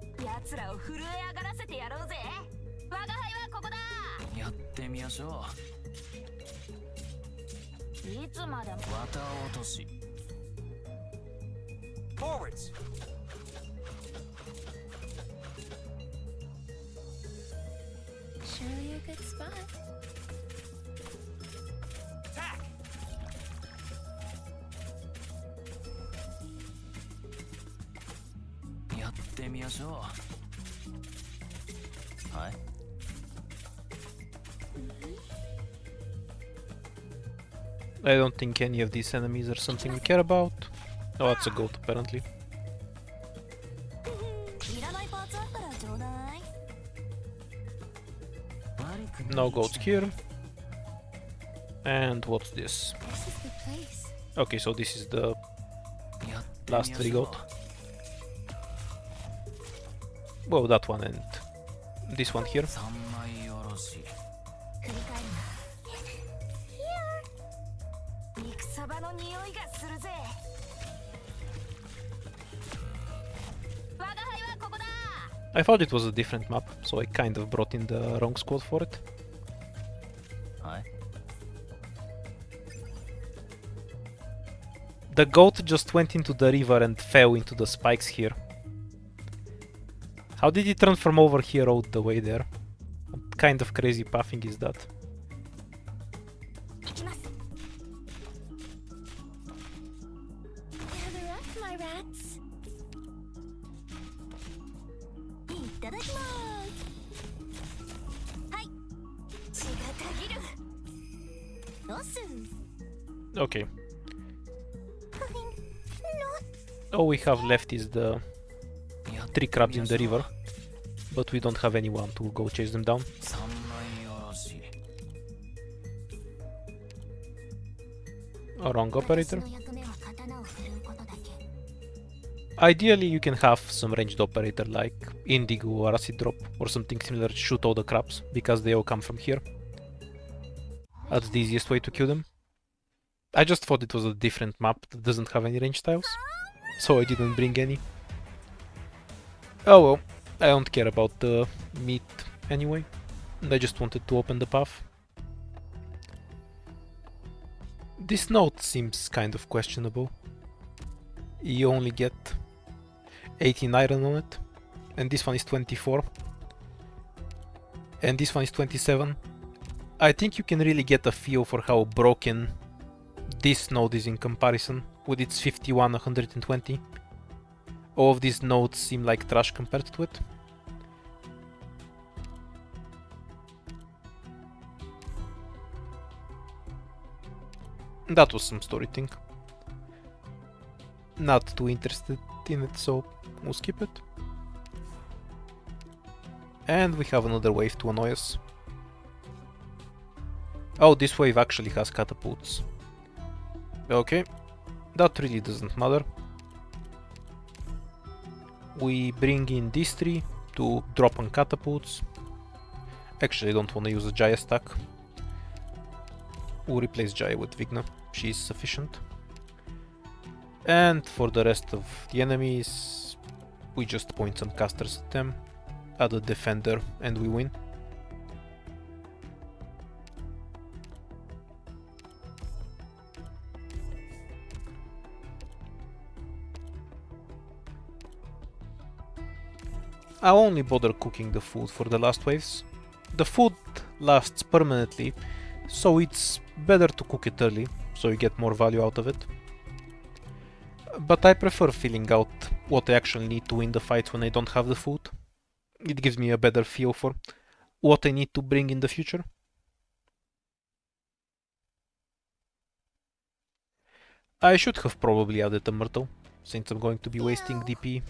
Forwards. Surely a good spot. Attack. I don't think any of these enemies are something we care about. Oh, that's a goat apparently. No goats here. And what's this? This is the place. Okay, so this is the last free goat. Well, that one and this one here. I thought it was a different map, so I kind of brought in the wrong squad for it. The goat just went into the river and fell into the spikes here. How did it run from over here all the way there? What kind of crazy pathing is that? Gather up, my rats. Okay. All we have left is the 3 crabs in the river, but we don't have anyone to go chase them down. A wrong operator. Ideally you can have some ranged operator like Indigo or Acid Drop or something similar to shoot all the crabs, because they all come from here. That's the easiest way to kill them. I just thought it was a different map that doesn't have any range tiles, so I didn't bring any. Oh well, I don't care about the meat anyway, and I just wanted to open the path. This note seems kind of questionable. You only get 18 iron on it, and this one is 24, and this one is 27. I think you can really get a feel for how broken this node is in comparison with its 51, 120. All of these nodes seem like trash compared to it. That was some story thing. Not too interested in it, so we'll skip it. And we have another wave to annoy us. Oh, this wave actually has catapults. Okay, that really doesn't matter. We bring in these 3 to drop on catapults. Actually, I don't want to use a Jaya stack. We'll replace Jaya with Vigna, she is sufficient. And for the rest of the enemies, we just point some casters at them, add a defender, and we win. I'll only bother cooking the food for the last waves. The food lasts permanently, so it's better to cook it early, so you get more value out of it. But I prefer filling out what I actually need to win the fights when I don't have the food. It gives me a better feel for what I need to bring in the future. I should have probably added a myrtle. since I'm going to be wasting DP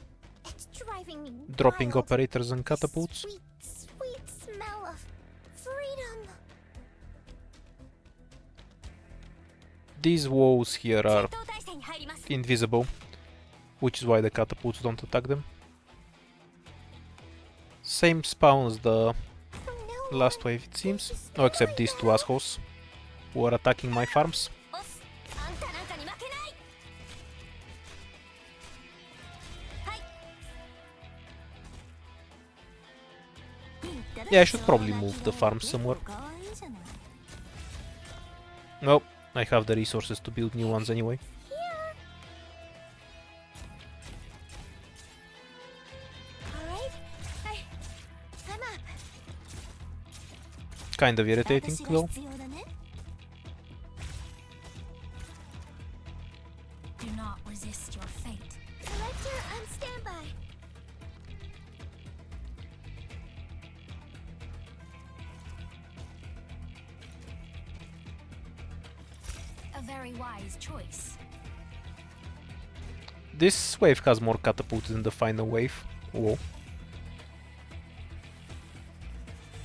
It's driving me dropping wild. operators and catapults. Sweet, sweet smell of freedom. These walls here are 戦闘態勢に入ります。 invisible, which is why the catapults don't attack them. Same spawn as the No last one wave, it seems. is Oh, except doing these two that. assholes who are attacking my farms. オス、あんたなんかに負けない。はい。 Yeah, I should probably move the farm somewhere. Well, I have the resources to build new ones anyway. Alright. I'm up. Kind of irritating though. Do not resist your fate. Collector on standby. A very wise choice. This wave has more catapults than the final wave. Whoa.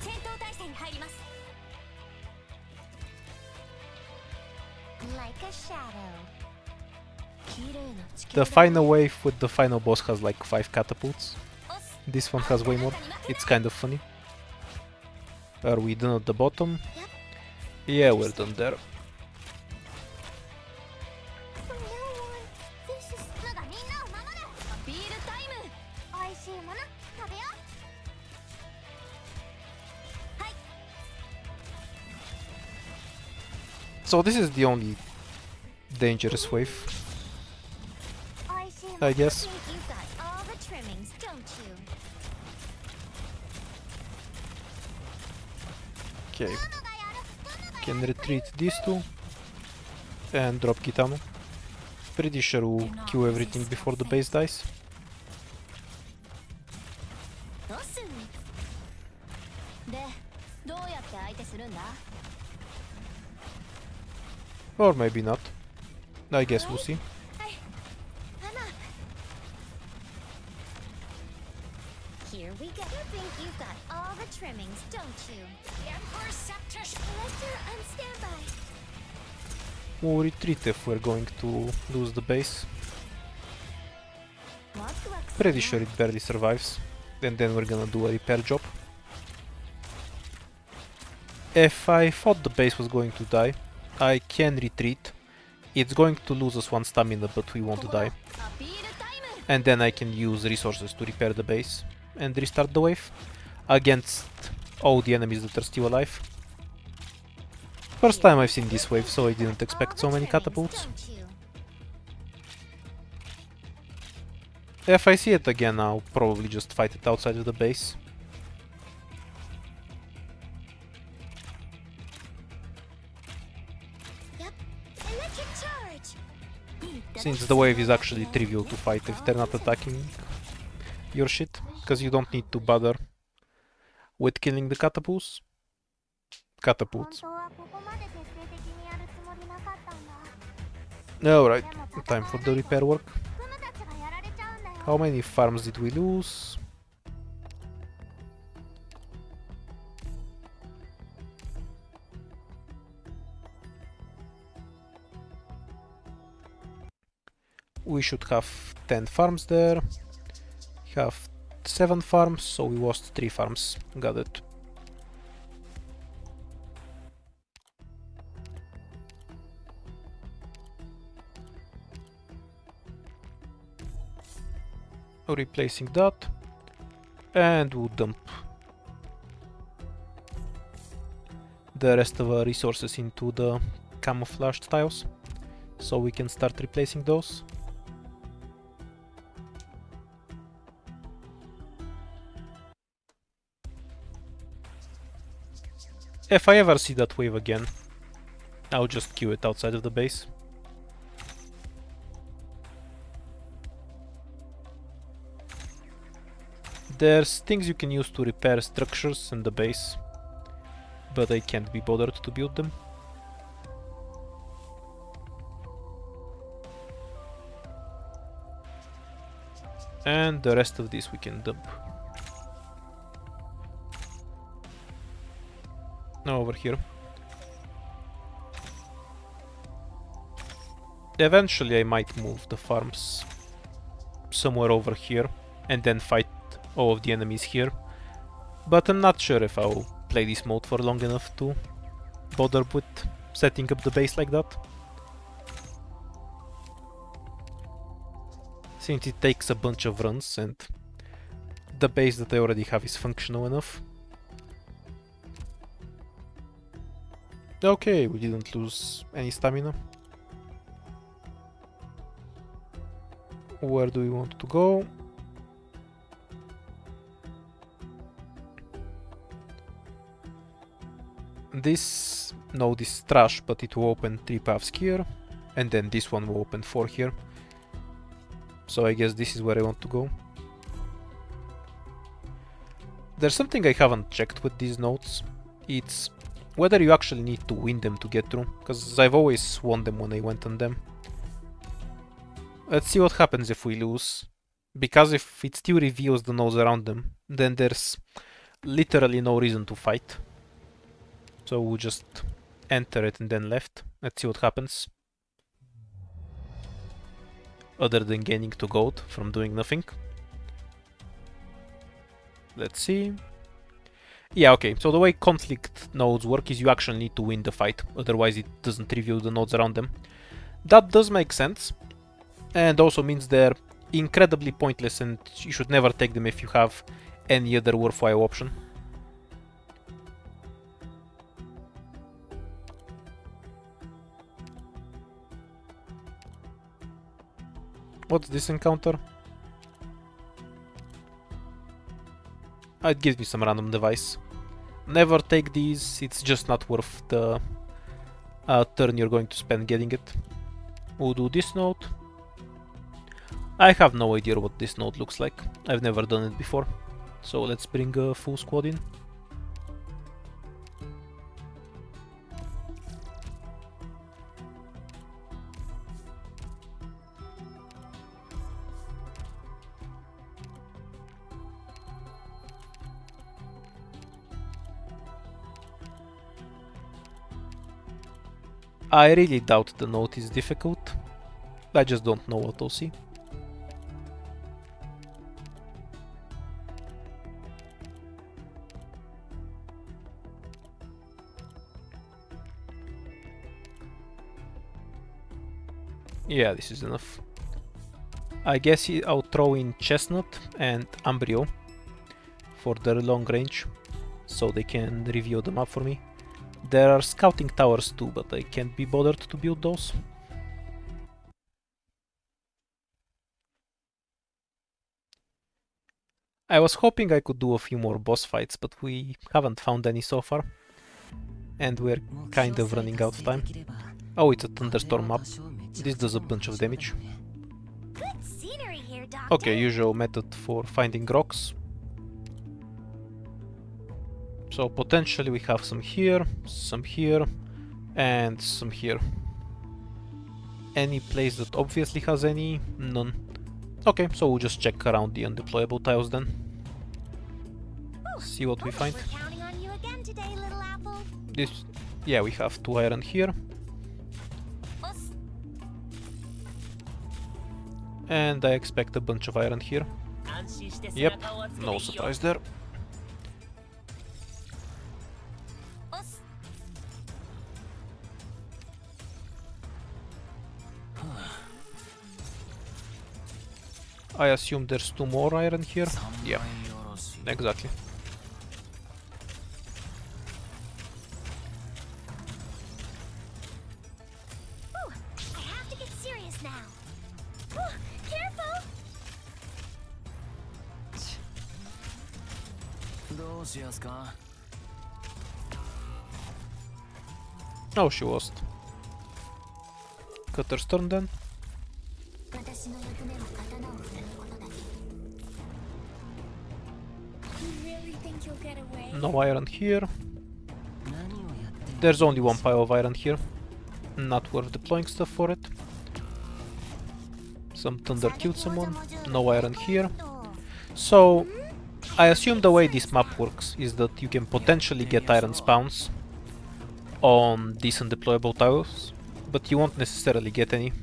戦闘態勢に入ります。Like a shadow. 綺麗な地形 The だ。 final wave with the final boss has like 5 catapults. オス、 This one has way more. It's kind of funny. Are we done at the bottom? Yeah, we're done there. From now on, this is 我がみんなを守る。アピールタイム。美味しいもの食べよう。はい。 So this is the only dangerous wave, 美味しいもの I guess. think you've got all the trimmings, don't you? Okay, ママがやる。ママが can retreat these two and drop Kitano. Pretty sure we'll kill everything before the base dies. どうする？で、どうやって相手するんだ？ Or maybe not. I guess we'll see. はい。I'm up. Here we go. You think you've got all the trimmings, don't you? Collector on standby. We'll retreat if we're going to lose the base. Pretty sure it barely survives. And then we're gonna do a repair job. If I thought the base was going to die, I can retreat. It's going to lose us 1 stamina, but we won't die. And then I can use resources to repair the base and restart the wave against all the enemies that are still alive. First time I've seen this wave, so I didn't expect so many catapults. If I see it again, I'll probably just fight it outside of the base. Yep. Electric charge. Since the wave is actually trivial to fight if they're not attacking your shit, because you don't need to bother with killing the catapults. Catapults. Alright, time for the repair work. How many farms did we lose? We should have 10 farms there. Have 7 farms, so we lost 3 farms. Got it. Replacing that, and we'll dump the rest of our resources into the camouflaged tiles, so we can start replacing those. If I ever see that wave again, I'll just queue it outside of the base. There's things you can use to repair structures in the base, but I can't be bothered to build them. And the rest of this we can dump. Now over here. Eventually I might move the farms somewhere over here and then fight all of the enemies here. But I'm not sure if I'll play this mode for long enough to bother with setting up the base like that. Since it takes a bunch of runs and the base that I already have is functional enough. Okay, we didn't lose any stamina. Where do we want to go? This node is trash, but it will open 3 paths here, and then this one will open 4 here. So I guess this is where I want to go. There's something I haven't checked with these nodes. It's whether you actually need to win them to get through, because I've always won them when I went on them. Let's see what happens if we lose, because if it still reveals the nodes around them, then there's literally no reason to fight. So we'll just enter it and then left. Let's see what happens. Other than gaining 2 gold from doing nothing. Let's see. Yeah, okay, so the way conflict nodes work is you actually need to win the fight, otherwise it doesn't reveal the nodes around them. That does make sense, and also means they're incredibly pointless and you should never take them if you have any other worthwhile option. What's this encounter? It gives me some random device. Never take these, it's just not worth the turn you're going to spend getting it. We'll do this node. I have no idea what this node looks like. I've never done it before. So let's bring a full squad in. I really doubt the node is difficult. I just don't know what I'll see. Yeah, this is enough. I guess I'll throw in Chestnut and Ambrio for their long range, so they can review the map for me. There are scouting towers too, but I can't be bothered to build those. I was hoping I could do a few more boss fights, but we haven't found any so far. And we're kind of running out of time. Oh, it's a thunderstorm map. This does a bunch of damage. Okay, usual method for finding rocks. So potentially we have some here, and some here. Any place that obviously has any? None. Okay, so we'll just check around the undeployable tiles then. See what we find. This, yeah, we have 2 iron here. And I expect a bunch of iron here. Yep, no surprise there. I assume there's 2 more iron here. Yeah, exactly. Ooh, I have to get serious now. Ooh, careful! Oh, she lost. Cutter's turn then. No iron here. There's only 1 pile of iron here. Not worth deploying stuff for it. Some thunder killed someone. No iron here. So I assume the way this map works is that you can potentially get iron spawns on decent deployable tiles, but you won't necessarily get any.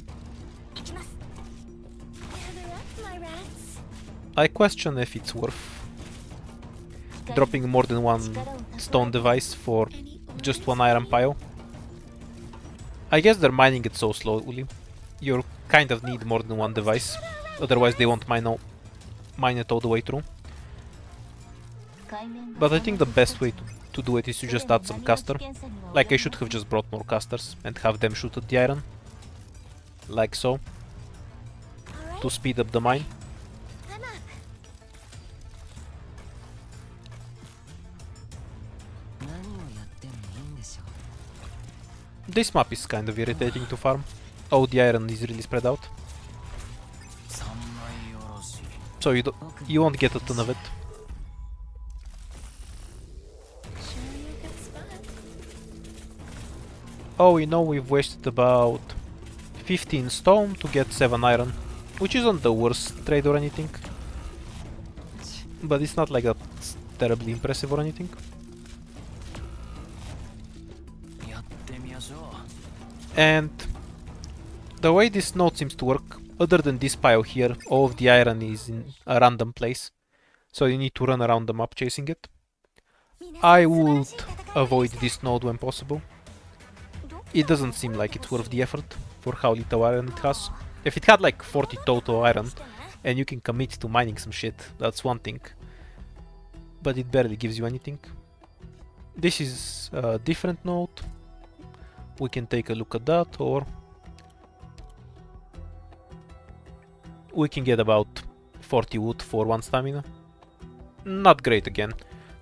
I question if it's worth dropping more than one stone device for just one iron pile. I guess they're mining it so slowly. You kind of need more than one device, otherwise they won't mine it all the way through. But I think the best way to do it is to just add some caster. Like I should have just brought more casters and have them shoot at the iron. Like so. To speed up the mine. This map is kind of irritating to farm. Oh, the iron is really spread out. So you won't get a ton of it. Oh, you know, we've wasted about 15 stone to get 7 iron, which isn't the worst trade or anything. But it's not like that's terribly impressive or anything. And the way this node seems to work, other than this pile here, all of the iron is in a random place. So you need to run around the map chasing it. I would avoid this node when possible. It doesn't seem like it's worth the effort for how little iron it has. If it had like 40 total iron and you can commit to mining some shit, that's one thing. But it barely gives you anything. This is a different node. We can take a look at that, or we can get about 40 wood for 1 stamina. Not great again.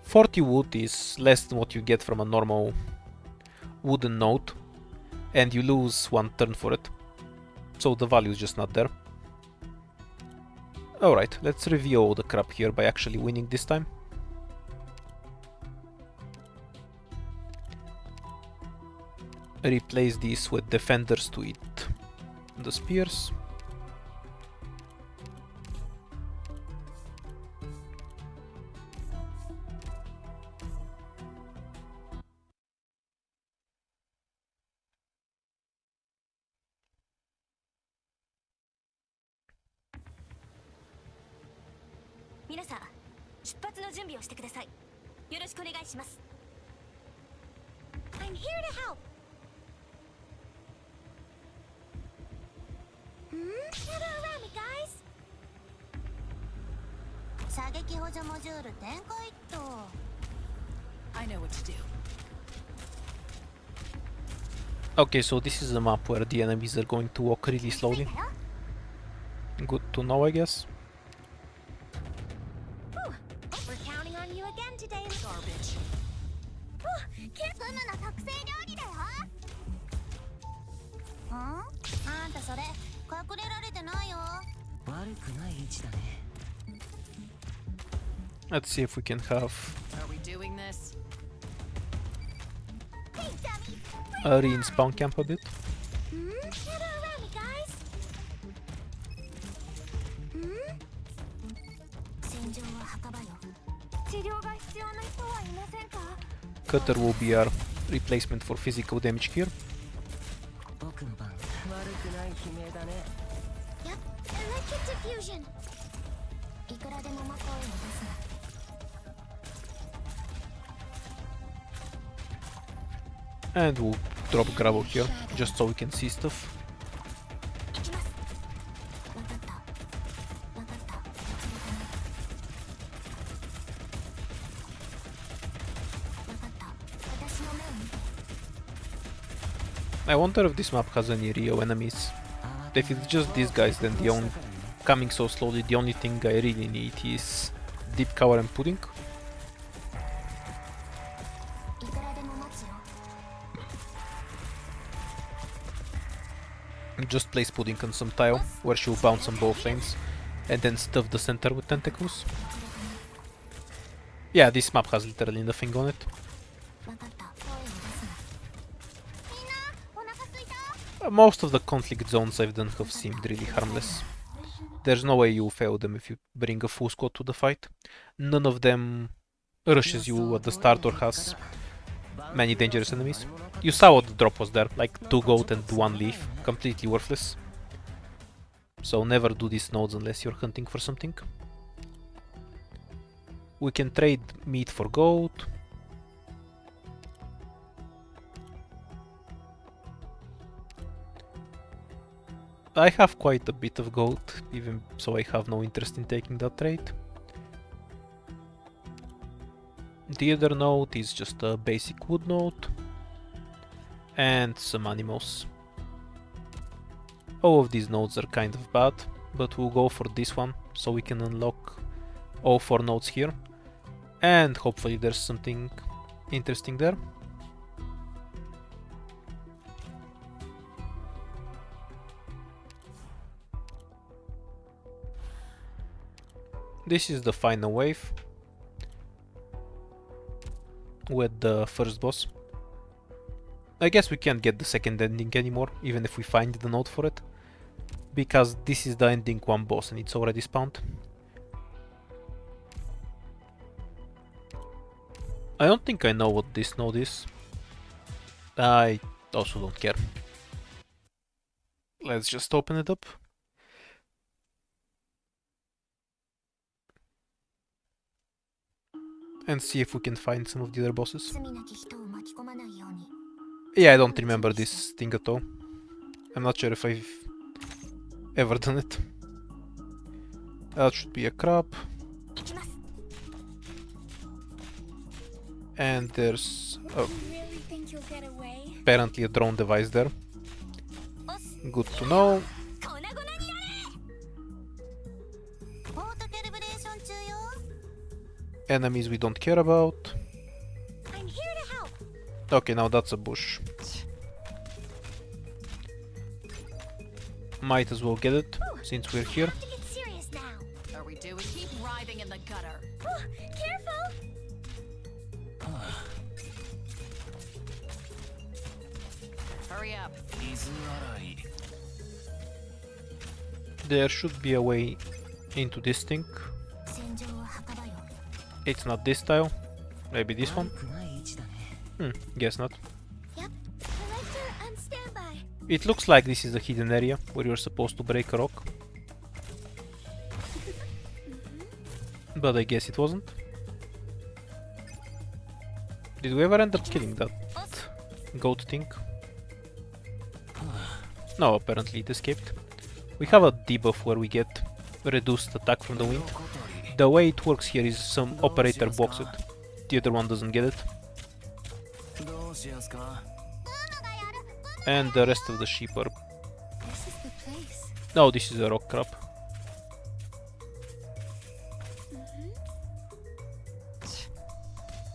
40 wood is less than what you get from a normal wooden node, and you lose 1 turn for it. So the value is just not there. Alright, let's review all the crap here by actually winning this time. Replace these with defenders to eat the spears. I'm here to help. Gather around me, guys. 射撃補助モジュール展開っと。I know what to do. Okay, so this is a map where the enemies are going to walk really slowly. Good to know, I guess. We're counting on you again today. Garbage. スムの特製料理だよ。あんたそれ隠れられてないよ。悪くない位置だね。Let's see if we can have Are we doing this? a re-spawn camp a bit. Gather around me, guys. 戦場は墓場よ。治療が必要な人はいませんか？ Cutter will be our replacement for physical damage here. 僕の番。悪くない悲鳴だね。Yep, electric diffusion. いくらでも魔法を出すな。And we'll drop gravel here, just so we can see stuff. 行きます。わかった。わかった。忘れてない。わかった。私の目を見て。I wonder if this map has any Rio enemies. If it's just these guys, then the only coming so slowly, the only thing I really need is deep cover and pudding. いくらでも待つよ。 Just place pudding on some tile, where she'll bounce on both lanes, and then stuff the center with tentacles. Yeah, this map has literally nothing on it. わかった。声を出すな。みんな、お腹すいた？ Most of the conflict zones I've done have seemed really harmless. There's no way you fail them if you bring a full squad to the fight. None of them rushes you at the start or has many dangerous enemies. You saw what the drop was there, like 2 gold and 1 leaf, completely worthless. So never do these nodes unless you're hunting for something. We can trade meat for gold. I have quite a bit of gold, even so I have no interest in taking that trade. The other node is just a basic wood node. And some animals. All of these nodes are kind of bad, but we'll go for this one, so we can unlock all 4 nodes here. And hopefully there's something interesting there. This is the final wave with the first boss. I guess we can't get the second ending anymore, even if we find the node for it, because this is the ending 1 boss and it's already spawned. I don't think I know what this node is. I also don't care. Let's just open it up. And see if we can find some of the other bosses. Yeah, I don't remember this thing at all. I'm not sure if I've ever done it. That should be a crab. And there's apparently a drone device there. Good to know. Enemies we don't care about. Okay, now that's a bush. Might as well get it, since we're here. Are we doing? Keep writhing in the gutter. Careful! Hurry up. There should be a way into this thing. It's not this tile. Maybe this one? Guess not. Yep. Collector on standby. It looks like this is a hidden area where you're supposed to break a rock. But I guess it wasn't. Did we ever end up killing that goat thing? No, apparently it escaped. We have a debuff where we get reduced attack from the wind. The way it works here is some operator blocks it. The other one doesn't get it. And the rest of the sheep are... This is the place. No, this is a rock crab.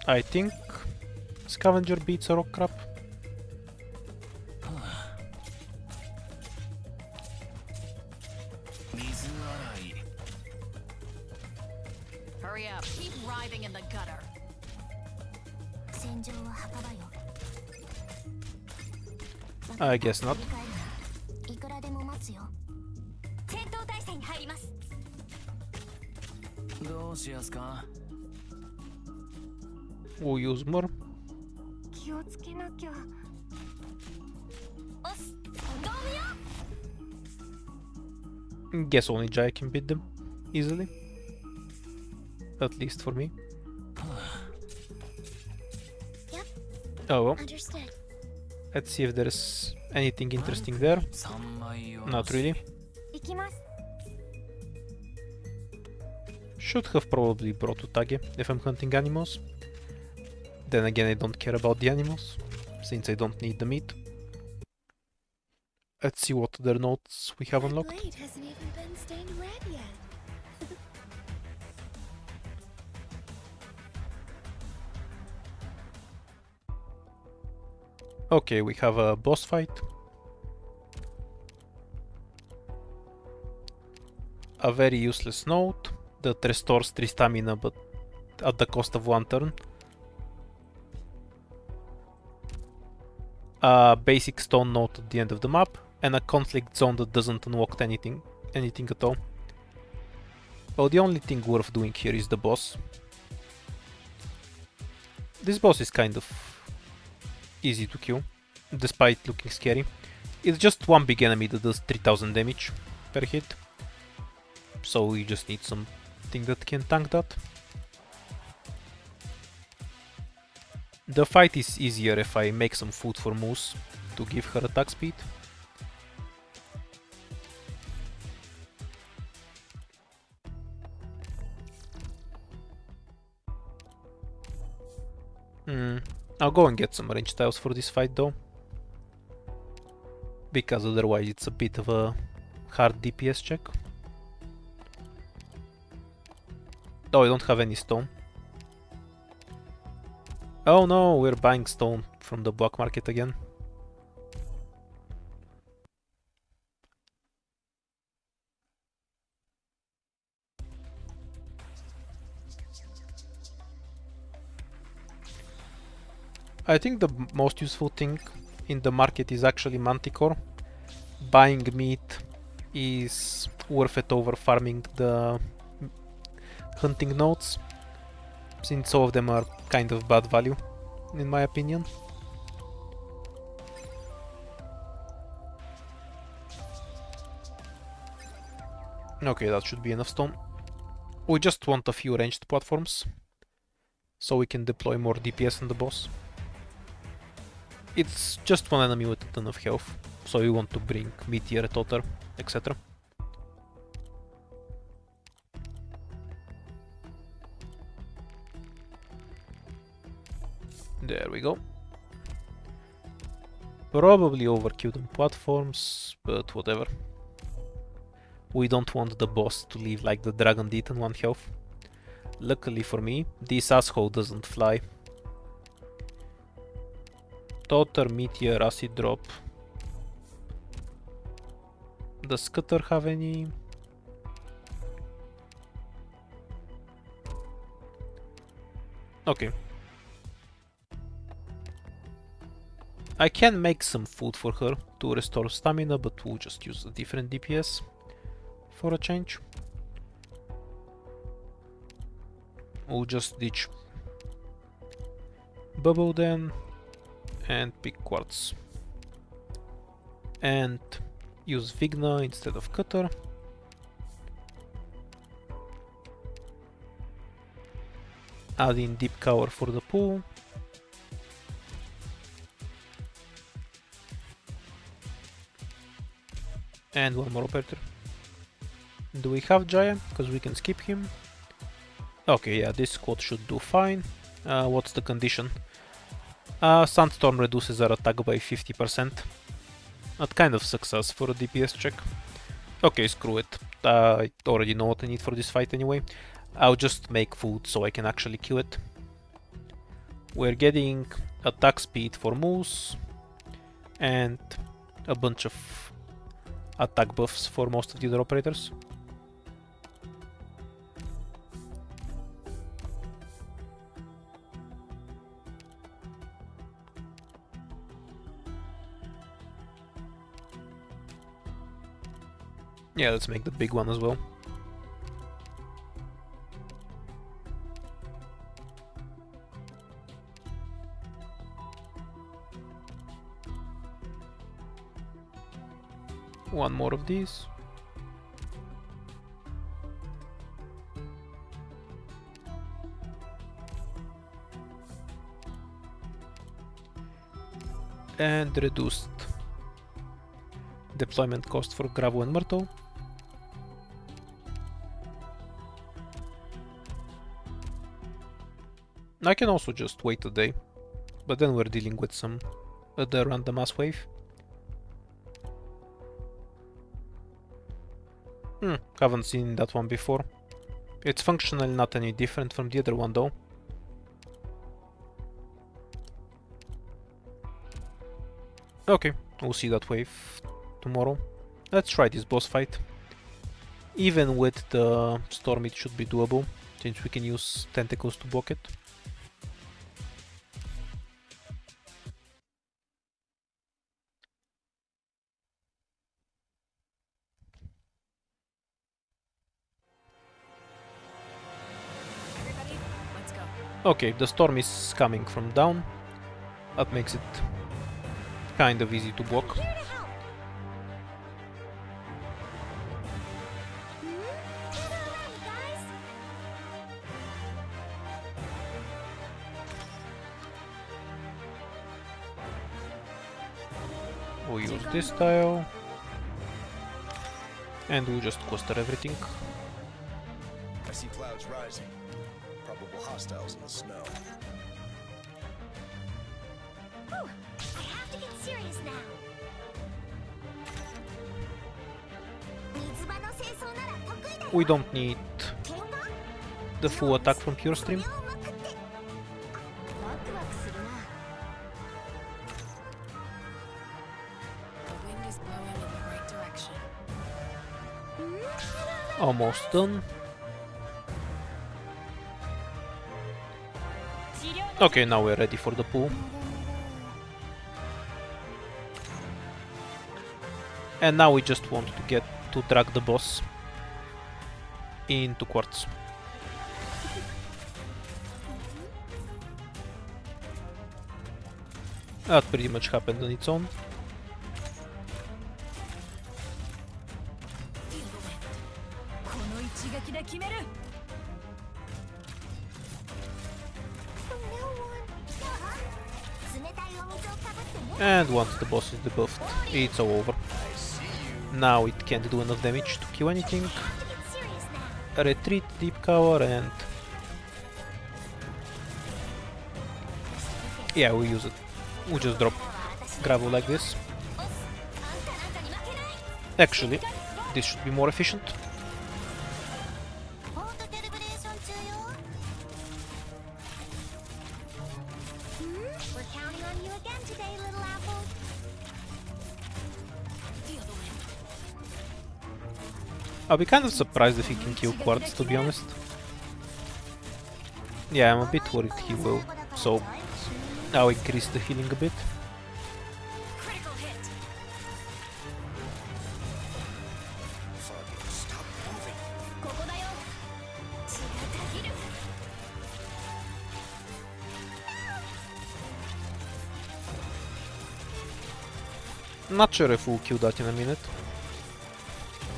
I think scavenger beats a rock crab. Hurry up. Keep writhing in the gutter. I guess not. We'll use more. Guess only Jai can beat them easily. At least for me. Yep. Oh well. Understood. Let's see if there's anything interesting there. Not really. Should have probably brought Utage if I'm hunting animals. Then again, I don't care about the animals, since I don't need the meat. Let's see what other notes we have unlocked. Blade hasn't even been stained red yet. Okay, we have a boss fight. A very useless note that restores 3 stamina but at the cost of 1 turn. A basic stone note at the end of the map and a conflict zone that doesn't unlock anything at all. Oh, the only thing worth doing here is the boss. This boss is kind of easy to kill, despite looking scary. It's just one big enemy that does 3000 damage per hit, so we just need something that can tank that. The fight is easier if I make some food for Moose to give her attack speed. I'll go and get some range tiles for this fight though, because otherwise it's a bit of a hard DPS check. Oh, I don't have any stone. Oh no, we're buying stone from the black market again. I think the most useful thing in the market is actually Manticore. Buying meat is worth it over farming the hunting nodes, since all of them are kind of bad value, in my opinion. Okay, that should be enough stone. We just want a few ranged platforms, so we can deploy more DPS on the boss. It's just one enemy with a ton of health, so we want to bring Meteor, Totter, etc. There we go. Probably overkilled on platforms, but whatever. We don't want the boss to leave like the dragon did on 1 health. Luckily for me, this asshole doesn't fly. Totter, Meteor, Acid Drop. Does Cutter have any? Okay. I can make some food for her to restore stamina, but we'll just use a different DPS for a change. We'll just ditch Bubble then and pick Quartz. And use Vigna instead of Cutter. Add in Deep Cover for the pool. And one more operator. Do we have Giant? Because we can skip him. Okay, yeah, this squad should do fine. What's the condition? Sandstorm reduces our attack by 50%. That kind of success for a DPS check. Okay, screw it. I already know what I need for this fight anyway. I'll just make food so I can actually kill it. We're getting attack speed for Moose and a bunch of attack buffs for most of the other operators. Yeah, let's make the big one as well. One more of these. And reduced deployment cost for Gravel and Myrtle. I can also just wait a day, but then we're dealing with some other random ass wave. Haven't seen that one before. It's functionally not any different from the other one though. Okay, we'll see that wave tomorrow. Let's try this boss fight. Even with the storm it should be doable, since we can use tentacles to block it. Okay, the storm is coming from down. That makes it kind of easy to block. Here to help. Gather around, guys. We'll use this tile. And we'll just coaster everything. I see clouds rising. Probable hostiles in the snow. Whew. I have to get serious now. We don't need the full attack from Pure Stream. The wind is blowing in the right direction. Almost done. Okay, now we're ready for the pool. And now we just want to get to drag the boss into quartz. That pretty much happened on its own. Feel the wind. この一撃で決める And once the boss is debuffed, it's all over. Now it can't do enough damage to kill anything. Retreat, deep cover, and yeah, we use it. We just drop gravel like this. Actually, this should be more efficient. We're counting on you again today, little apple. Feel the wind. I'll be kind of surprised if he can kill quartz, to be honest. Yeah, I'm a bit worried he will, so I'll increase the healing a bit. Critical hit. Fucking stop moving. ここだよ。血がたぎる。 Not sure if we'll kill that in a minute.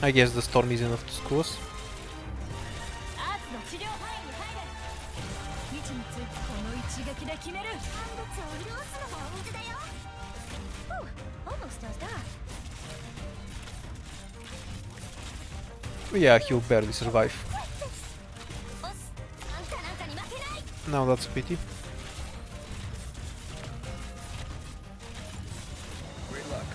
I guess the storm is enough to screw us. アーツの治療範囲に入る。未知についてこの一撃で決める産物を潤すのも水だよ。Whew, almost does that. Yeah, he'll barely survive. ボス、あんたなんかに負けない。 Now that's a pity. Great luck.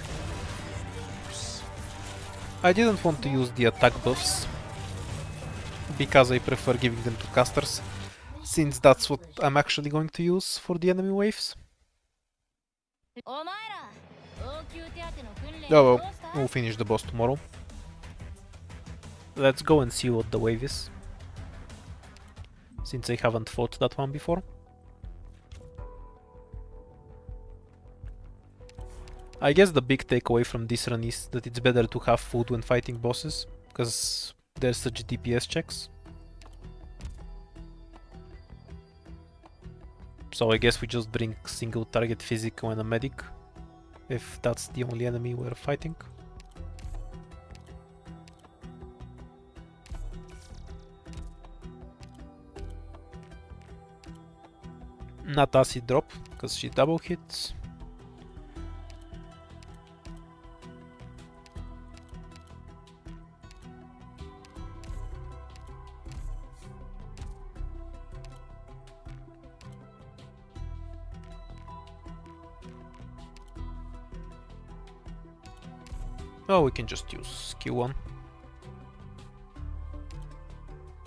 I didn't want to use the attack buffs because I prefer giving them to casters, since that's what I'm actually going to use for the enemy waves. お前ら、応急手当ての訓練 Oh どう well, した we'll finish the boss tomorrow. Let's go and see what the wave is, since I haven't fought that one before. I guess the big takeaway from this run is that it's better to have food when fighting bosses, because there's such DPS checks. So I guess we just bring single target physical and a medic, if that's the only enemy we're fighting. Not acid drop, because she double hits. Oh, we can just use Q1.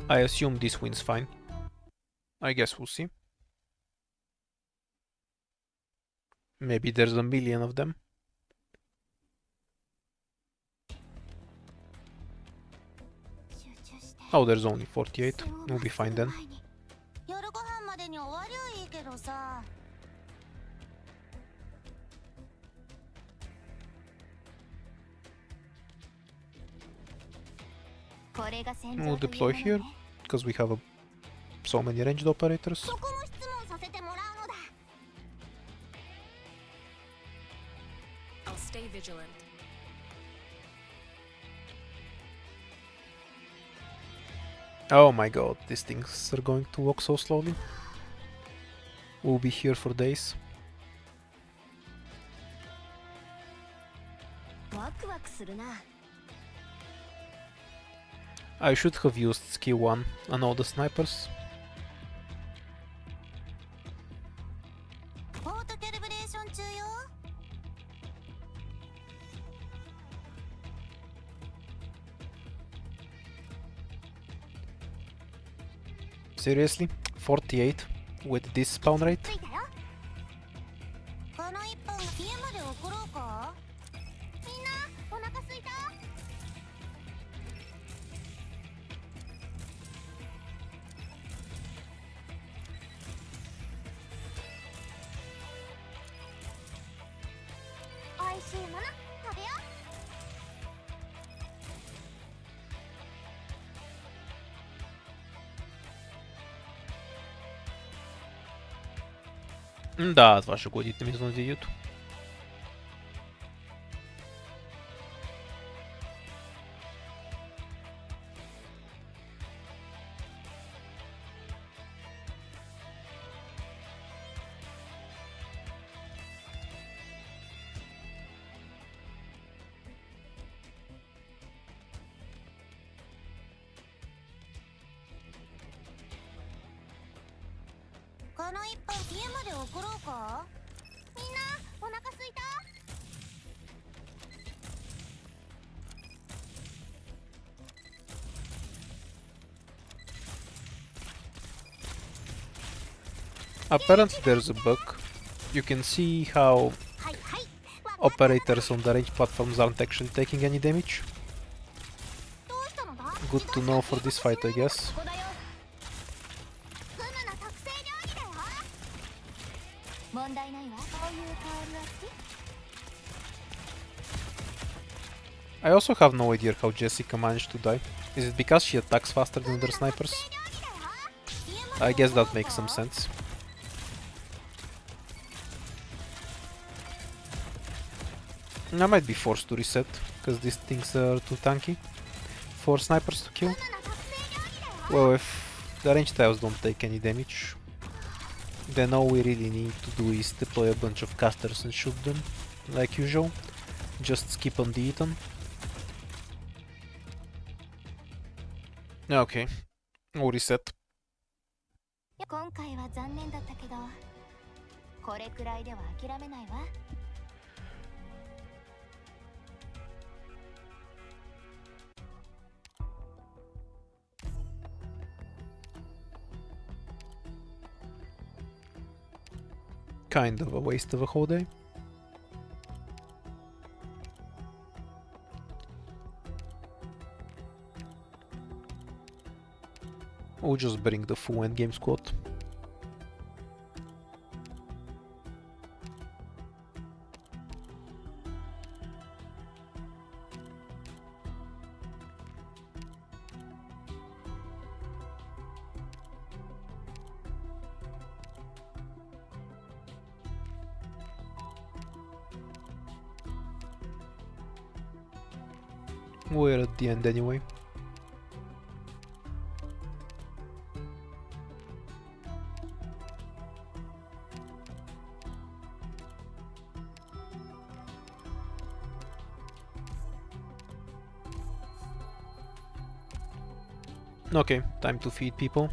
I assume this wins fine. I guess we'll see. Maybe there's a million of them. Oh, there's only 48. We'll be fine then. 夜ご飯までに終わりゃいいけどさ。これが戦場 We'll という deploy もの here, ね。 because we have so many ranged operators. ここも必 Stay vigilant. Oh my god, these things are going to walk so slowly. We'll be here for days. ワクワクするな。 I should have used skill 1 on all the snipers. ポートキャリブレーション中よ。 Seriously? 48 with this spawn rate? 着いたよ。この一本家まで送ろうか。みんなお腹すいた。 おいしいもの食べよう。 Да, от вашего годите ми за видеото.この一本家まで送ろうか。みんなお腹すいた。 Apparently there's a bug. You can see how はいはい。 operators on the range platforms aren't actually taking any damage. どうしたのだ。 Good to know for this fight, I guess. ここだよ。フムの特製料理だよ。問題ないわ。こういう香りは好き。 I also have no idea how Jessica managed to die. Is it because she attacks faster than other snipers? I guess that makes some sense. I might be forced to reset, because these things are too tanky for snipers to kill. Well, if the ranged tiles don't take any damage, then all we really need to do is deploy a bunch of casters and shoot them, like usual. Just skip on the Ethan. Okay, we'll reset. 今回は残念だったけど、これくらいでは諦めないわ。 Kind of a waste of a whole day. We'll just bring the full endgame squad. We're at the end anyway. Okay, time to feed people.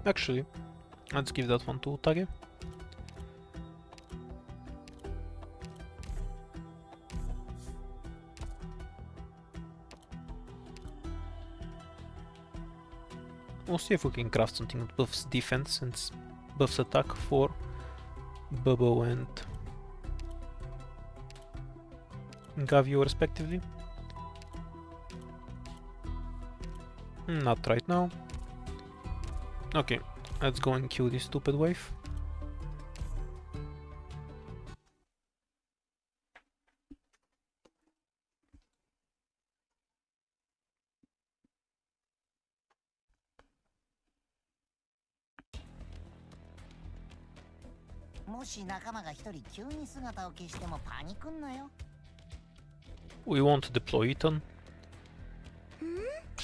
Actually, let's give that one to Tage. We'll see if we can craft something that buffs defense and buffs attack for Bubbo and Gavio respectively. Not right now. Okay, let's go and kill this stupid wave. We won't deploy Ethan.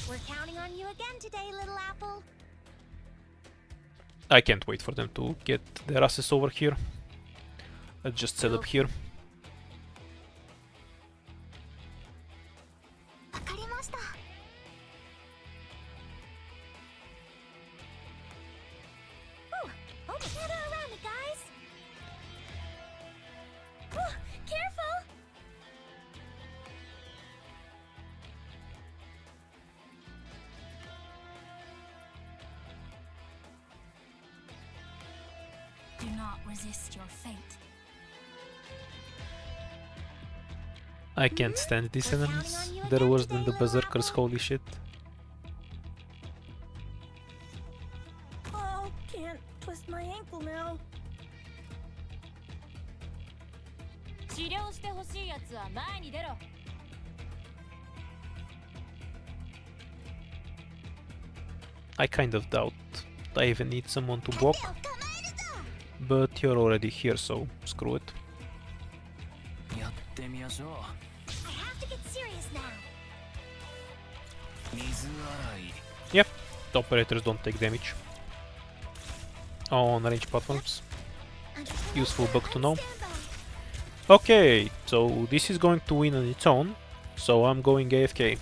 We're counting on you again today, little apple. I can't wait for them to get their asses over here. Let's just set up here. わかりました。Oh, gather around me, guys. Oh, careful. Do not resist your fate. I can't stand these enemies. They're worse than the berserkers, holy shit. Oh, can't twist my ankle now. I kind of doubt I even need someone to block. But you're already here, so screw it. やってみましょう。 I have to get serious now. 水洗い。 Yep, the operators don't take damage. On range platforms. Useful bug to know. Okay, so this is going to win on its own, so I'm going AFK.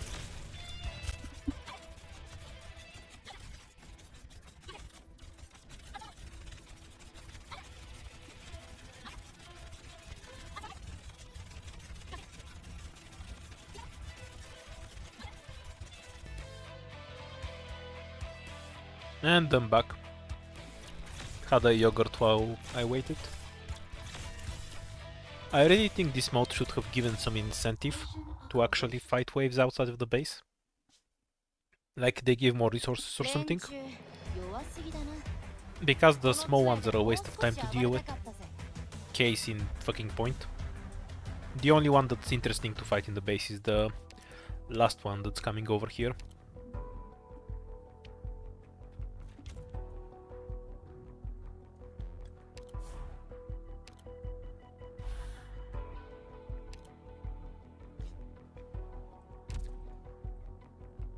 And I'm back. Had a yogurt while I waited. I really think this mode should have given some incentive to actually fight waves outside of the base. Like they give more resources or something. Because the small ones are a waste of time to deal with. Case in fucking point. The only one that's interesting to fight in the base is the last one that's coming over here.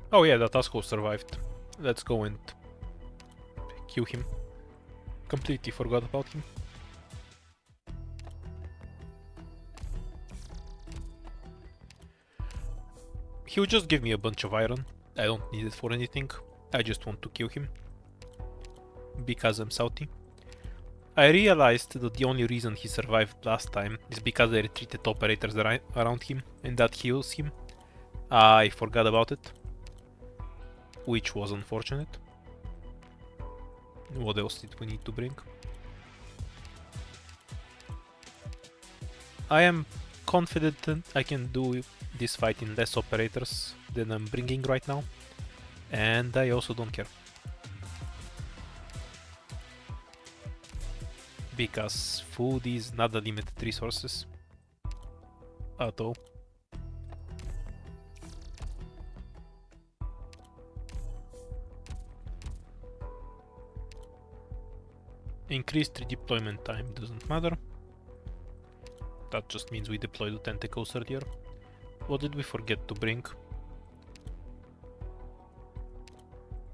Oh yeah, that asshole survived. Let's go and kill him. Completely forgot about him. He'll just give me a bunch of iron. I don't need it for anything. I just want to kill him. Because I'm salty. I realized that the only reason he survived last time is because I retreated operators around him and that heals him. I forgot about it. Which was unfortunate. What else did we need to bring? I am confident that I can do this fight in less operators than I'm bringing right now. And I also don't care. Because food is not a limited resources at all. Increased redeployment time doesn't matter. That just means we deploy the tentacles earlier. What did we forget to bring?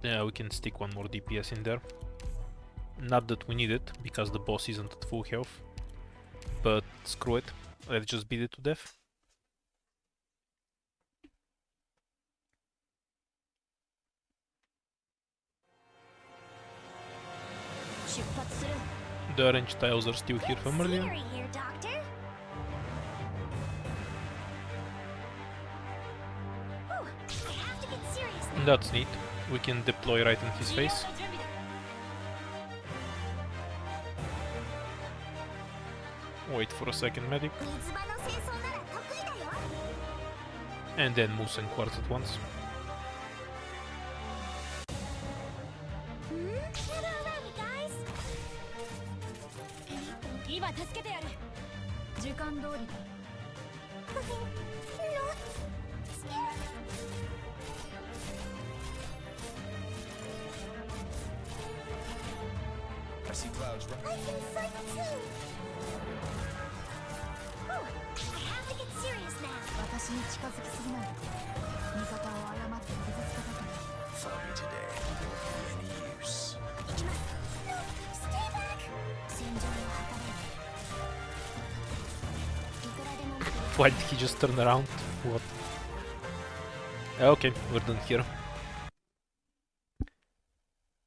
Yeah, we can stick one more DPS in there. Not that we need it, because the boss isn't at full health. But screw it, let's just beat it to death. The orange tiles are still here from earlier. Scenery here, Doctor. Whew, I have to get serious now. That's neat. We can deploy right in his face. Wait for a second medic. 水場の清掃なら得意だよ。 And then moose and quartz at once. Gather around me, guys. 今助けてやる。時間通りだ。 I'm not scared. I see clouds I rising. can fight too. Whew, I have to get serious now. 私に近づきすぎない。味方を誤って傷つけたくない。 Fighting today won't be any use. 行きます。No, stay back. 戦場の計らい。いくらでも見てる。 Why did he just turn around? What? Okay, we're done here.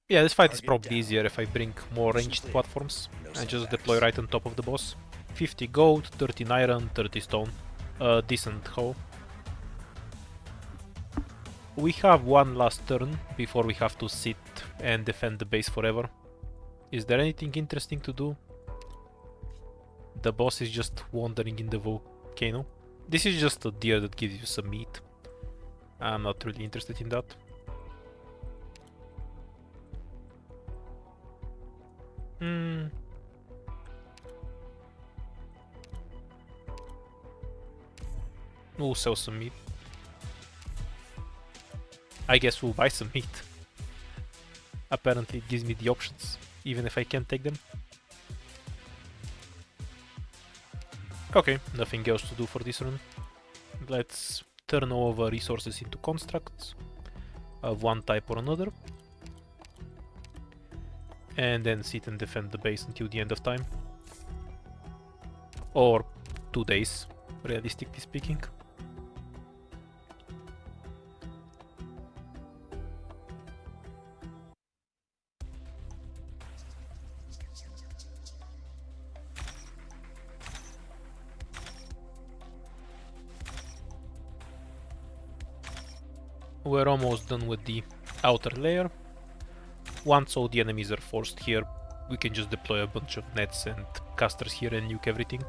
Yeah, this fight is probably easier if I bring more ranged platforms and just deploy right on top of the boss. 50 gold, 13 iron, 30 stone. Decent hoe. We have one last turn before we have to sit and defend the base forever. Is there anything interesting to do? The boss is just wandering in the volcano. This is just a deer that gives you some meat. I'm not really interested in that. We'll sell some meat. I guess we'll buy some meat. Apparently it gives me the options, even if I can't take them. Okay, nothing else to do for this run. Let's turn over resources into constructs of one type or another. And then sit and defend the base until the end of time. Or 2 days, realistically speaking. We're almost done with the outer layer. Once all the enemies are forced here, we can just deploy a bunch of nets and casters here and nuke everything.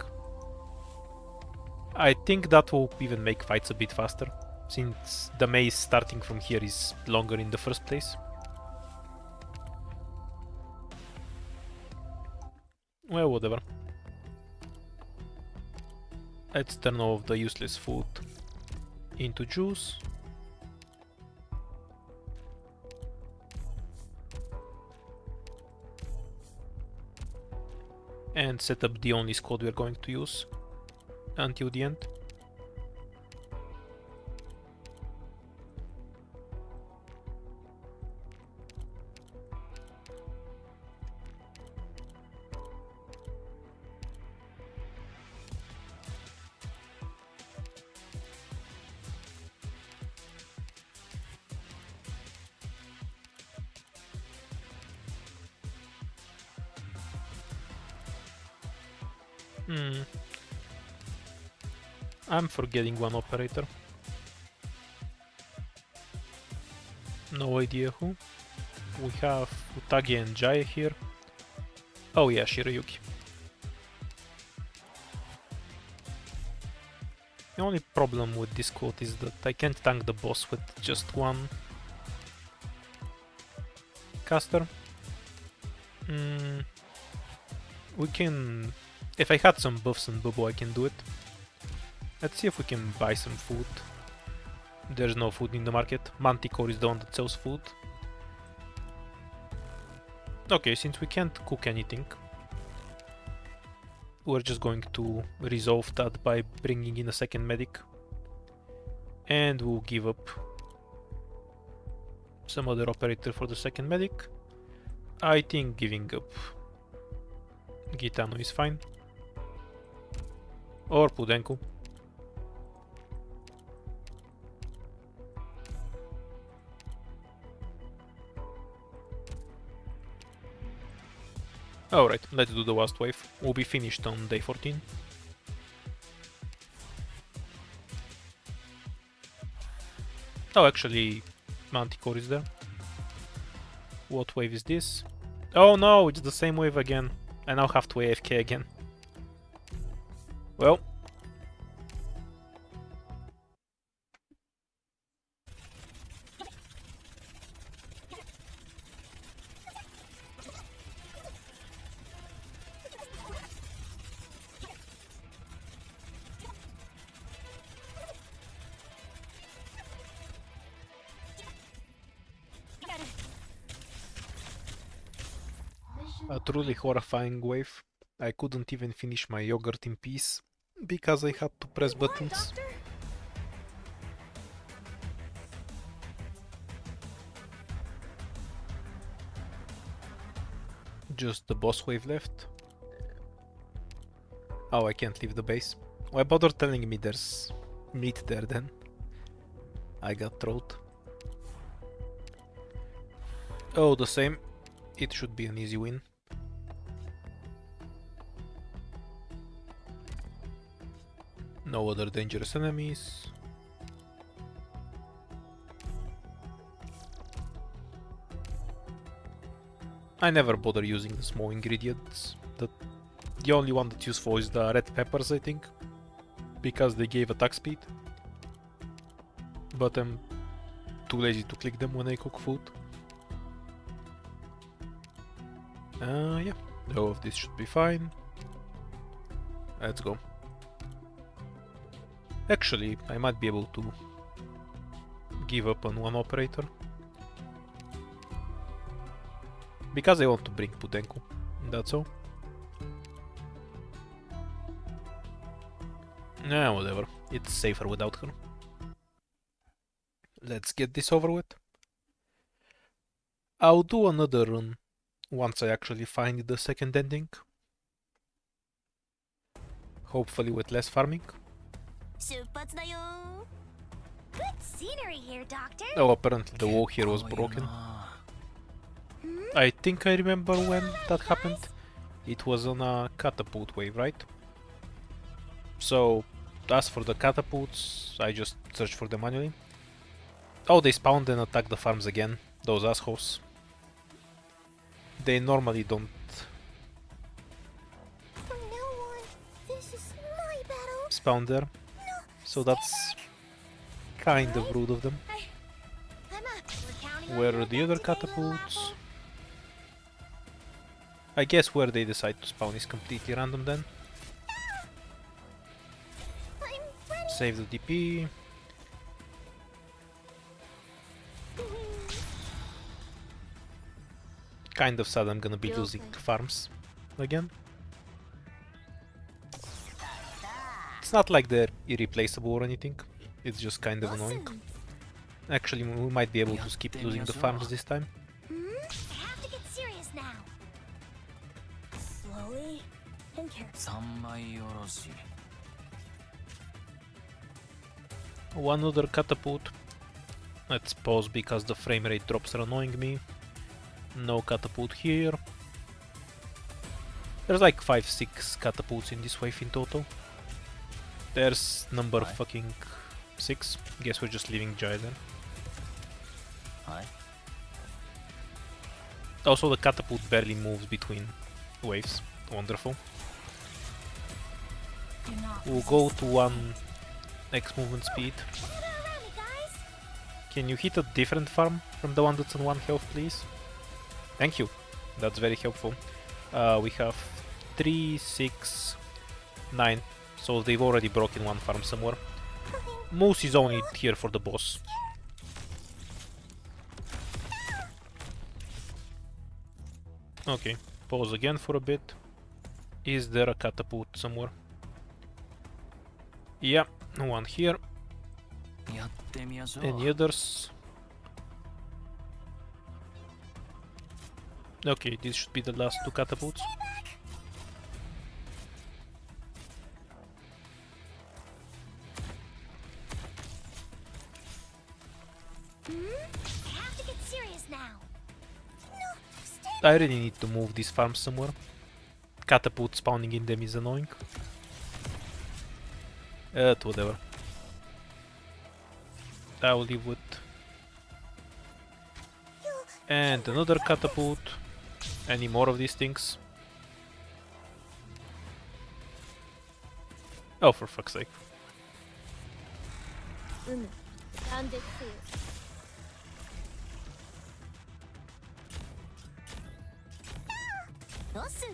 I think that will even make fights a bit faster, since the maze starting from here is longer in the first place. Well, whatever. Let's turn off the useless food into juice. And set up the only squad we're going to use until the end. I'm forgetting one operator. No idea who. We have Utage and Jaya here. Oh yeah, Shirayuki. The only problem with this quote is that I can't tank the boss with just one caster. We can... If I had some buffs and Bubo, I can do it. Let's see if we can buy some food. There's no food in the market. Manticore is the one that sells food. Okay, since we can't cook anything, we're just going to resolve that by bringing in a second medic. And we'll give up some other operator for the second medic. I think giving up Gitano is fine. Or Pudenko. Alright, let's do the last wave. We'll be finished on day 14. Oh, actually, Manticore is there. What wave is this? Oh no, it's the same wave again. I now have to AFK again. Well. A truly horrifying wave. I couldn't even finish my yogurt in peace because I had to press buttons. Just the boss wave left. Oh, I can't leave the base. Why bother telling me there's meat there then? I got trolled. Oh, the same. It should be an easy win. No other dangerous enemies. I never bother using the small ingredients. The only one that's useful is the red peppers, I think, because they gave attack speed. But I'm too lazy to click them when I cook food. Yeah, all of this should be fine. Let's go. Actually, I might be able to give up on one operator. Because I want to bring Putenko, that's all. Nah, whatever. It's safer without her. Let's get this over with. I'll do another run once I actually find the second ending. Hopefully with less farming. 出発だよ Good scenery here, Doctor. Oh, apparently the wall here was broken. I think I remember when that happened. It was on a catapult wave, right? So, as for the catapults, I just searched for them manually. Oh, they spawned and attacked the farms again. Those assholes. They normally don't From now on, this is my battle. spawn there. So that's kind of rude of them. Emma, we're counting on Where you are the again other today, catapults? Lavo. I guess where they decide to spawn is completely random then. I'm ready. Save the DP. Kind of sad I'm gonna be losing farms again. It's not like they're irreplaceable or anything. It's just kind of annoying. Awesome. Actually, we might be able to skip losing the farms this time. I have to get serious now. Slowly and carefully. 三枚おろし One other catapult. Let's pause because the frame rate drops are annoying me. No catapult here. There's like 5-6 catapults in this wave in total. There's number fucking 6. Guess we're just leaving Jai then. はい Also, the catapult barely moves between waves. Wonderful. Do not We'll go to 1 X movement speed. Gather around me, guys. Can you hit a different farm from the one that's on 1 health, please? Thank you. That's very helpful. We have 3, 6, 9. So they've already broken 1 farm somewhere. Moose is only here for the boss. Okay, pause again for a bit. Is there a catapult somewhere? Yeah, 1 here. やってみましょう Any others? Okay, this should be the last 2 catapults. I have to get serious now. No, stay I really need to move these farms somewhere. catapult spawning in them is annoying. Whatever. I'll leave with... And another catapult. Any more of these things? Oh, for fuck's sake. うむ断絶せよどうす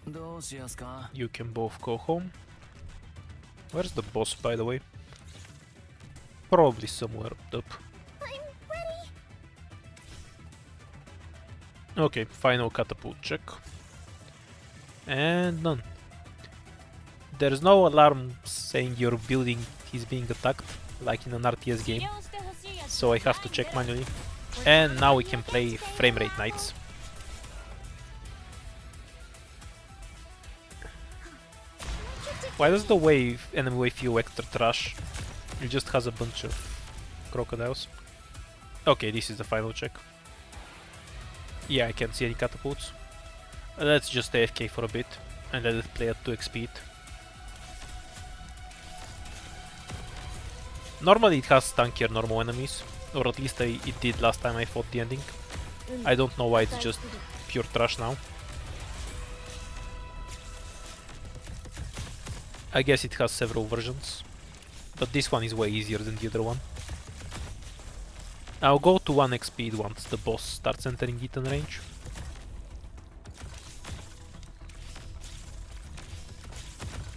んどうしやすか You can both go home. Where's the boss, by the way? Probably somewhere up. I'm ready Okay, final catapult check. And none. There's no alarm saying your building is being attacked, like in an RTS game, so I have to check manually. And now we can play frame rate knights. Why does the enemy wave feel extra trash? It just has a bunch of crocodiles. Okay, this is the final check. Yeah, I can't see any catapults. Let's just AFK for a bit and let it play at 2x speed. Normally it has tankier normal enemies, or at least it did last time I fought the ending. I don't know why it's just pure trash now. I guess it has several versions, but this one is way easier than the other one. I'll go to 1x speed once the boss starts entering Eaton range.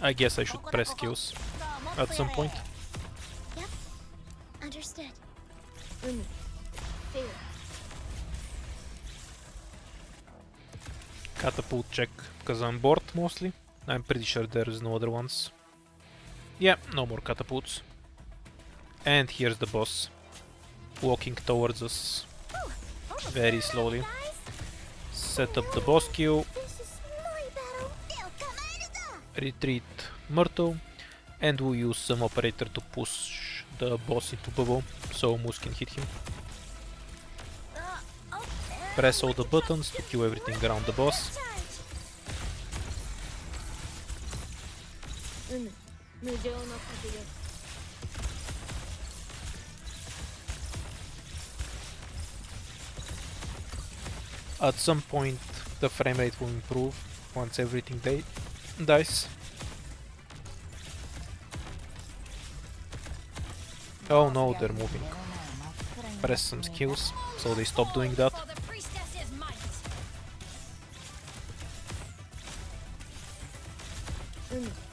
I guess I should press kills at some point. Yep understood うむせよ Catapult check, because I'm bored mostly. I'm pretty sure there's no other ones. Yeah, no more catapults. And here's the boss, walking towards us very slowly. Set up the boss queue, This is my battle 手を構えるぞ retreat Myrtle, and we'll use some operator to push the boss into bubble, so Moose can hit him. Press all the buttons to kill everything around the boss. うむ無情の風よ At some point the frame rate will improve once everything dies. Oh no, they're moving. Press some skills so they stop doing that.うむ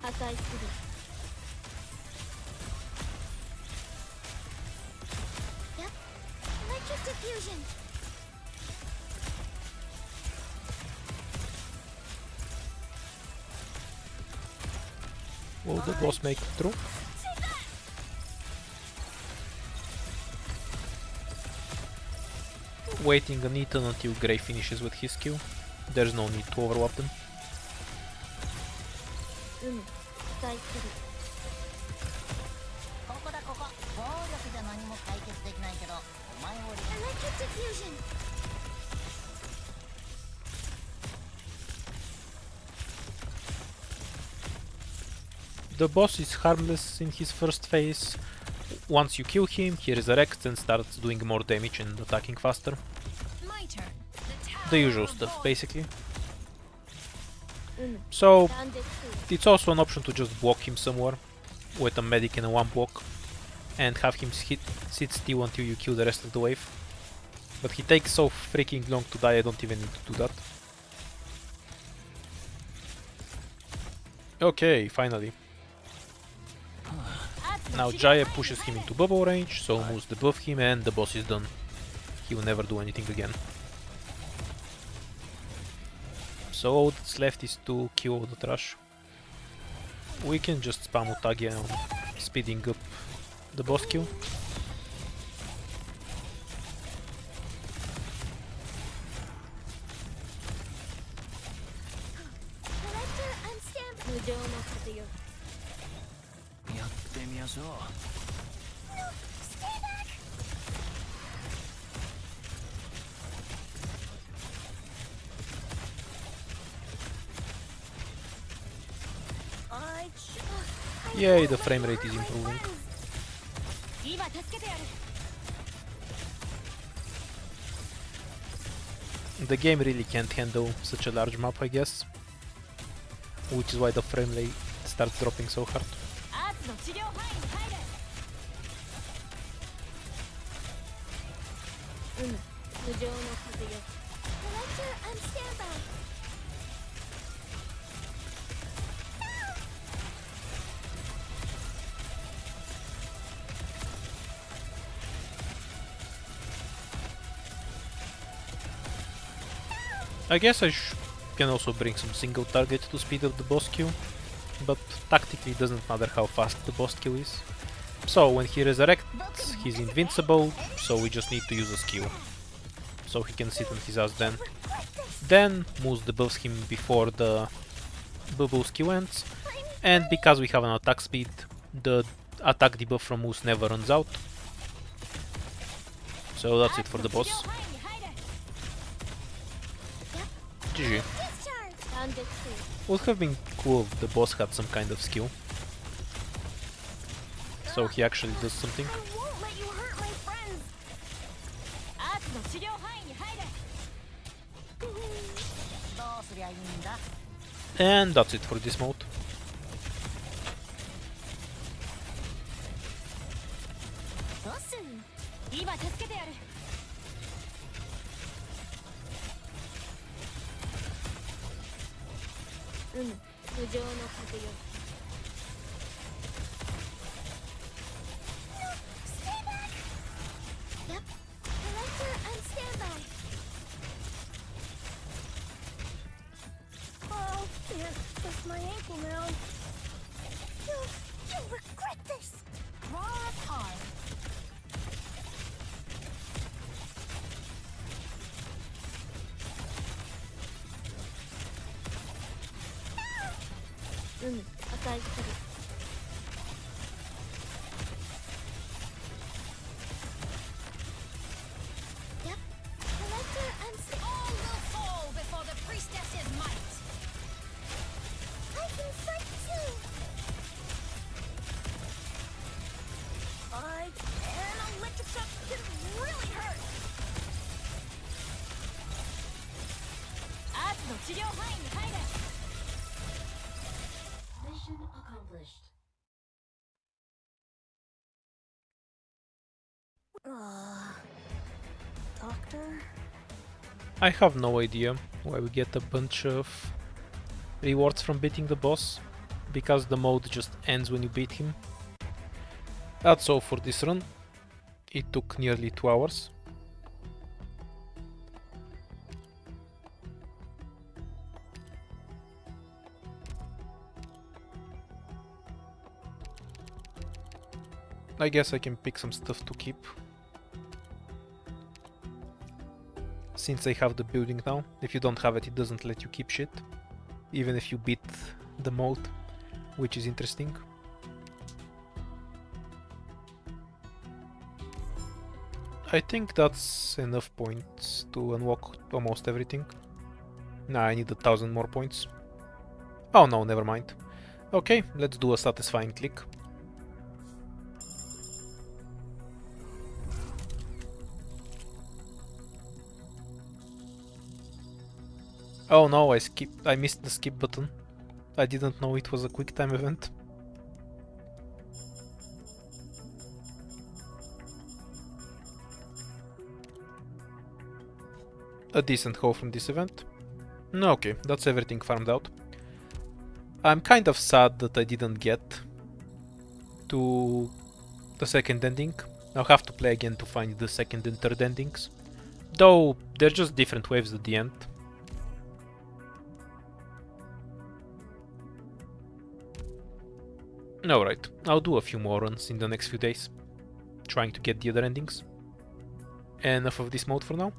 破壊する Yep electric diffusion Will the boss make it through? Waiting an Eaton until Grey finishes with his skill. There's no need to overlap them. うむ破壊するここだここ暴力じゃ何も解決できないけどお前を electric diffusion The boss is harmless in his first phase. Once you kill him, he resurrects and starts doing more damage and attacking faster. The usual stuff, basically. うむ So, 断絶せよ it's also an option to just block him somewhere with a medic and a one block and have him sit still until you kill the rest of the wave. But he takes so freaking long to die, I don't even need to do that. Okay, finally. Now Jaya pushes him into bubble range, so moves debuff him and the boss is done. He will never do anything again. So all that's left is to kill all the trash. We can just spam Utagia on speeding up the boss kill. Collector unstamp 無情の風よやってみましょう Stay back Yay, the frame rate is improving. The game really can't handle such a large map, I guess. Which is why the frame rate starts dropping so hard. I guess I can also bring some single target to speed up the boss kill, but tactically it doesn't matter how fast the boss kill is. So when he resurrects, he's invincible, so we just need to use a skill. So he can sit on his ass then. Then Moose debuffs him before the bubble skill ends, and because we have an attack speed, the attack debuff from Moose never runs out. So that's it for the boss. GG. Would have been cool if the boss had some kind of skill. So he actually does something. And that's it for this mode. Oh, can't twist my ankle now. You'll regret this. Rock hard. Yep. Collector, All will fall before the priestess's might. I can fight too. An electric shock can really hurt. Mission accomplished. Doctor? I have no idea why we get a bunch of rewards from beating the boss, because the mode just ends when you beat him. That's all for this run. It took nearly 2 hours. I guess I can pick some stuff to keep. Since I have the building now, if you don't have it, it doesn't let you keep shit. Even if you beat the mode, which is interesting. I think that's enough points to unlock almost everything. Nah, I need 1,000 more points. Oh no, never mind. Okay, let's do a satisfying click. Oh no, I missed the skip button. I didn't know it was a quick time event. A decent haul from this event. Okay, that's everything farmed out. I'm kind of sad that I didn't get to the second ending. I'll have to play again to find the second and third endings. Though, they're just different waves at the end. Alright, I'll do a few more runs in the next few days, trying to get the other endings. Enough of this mode for now.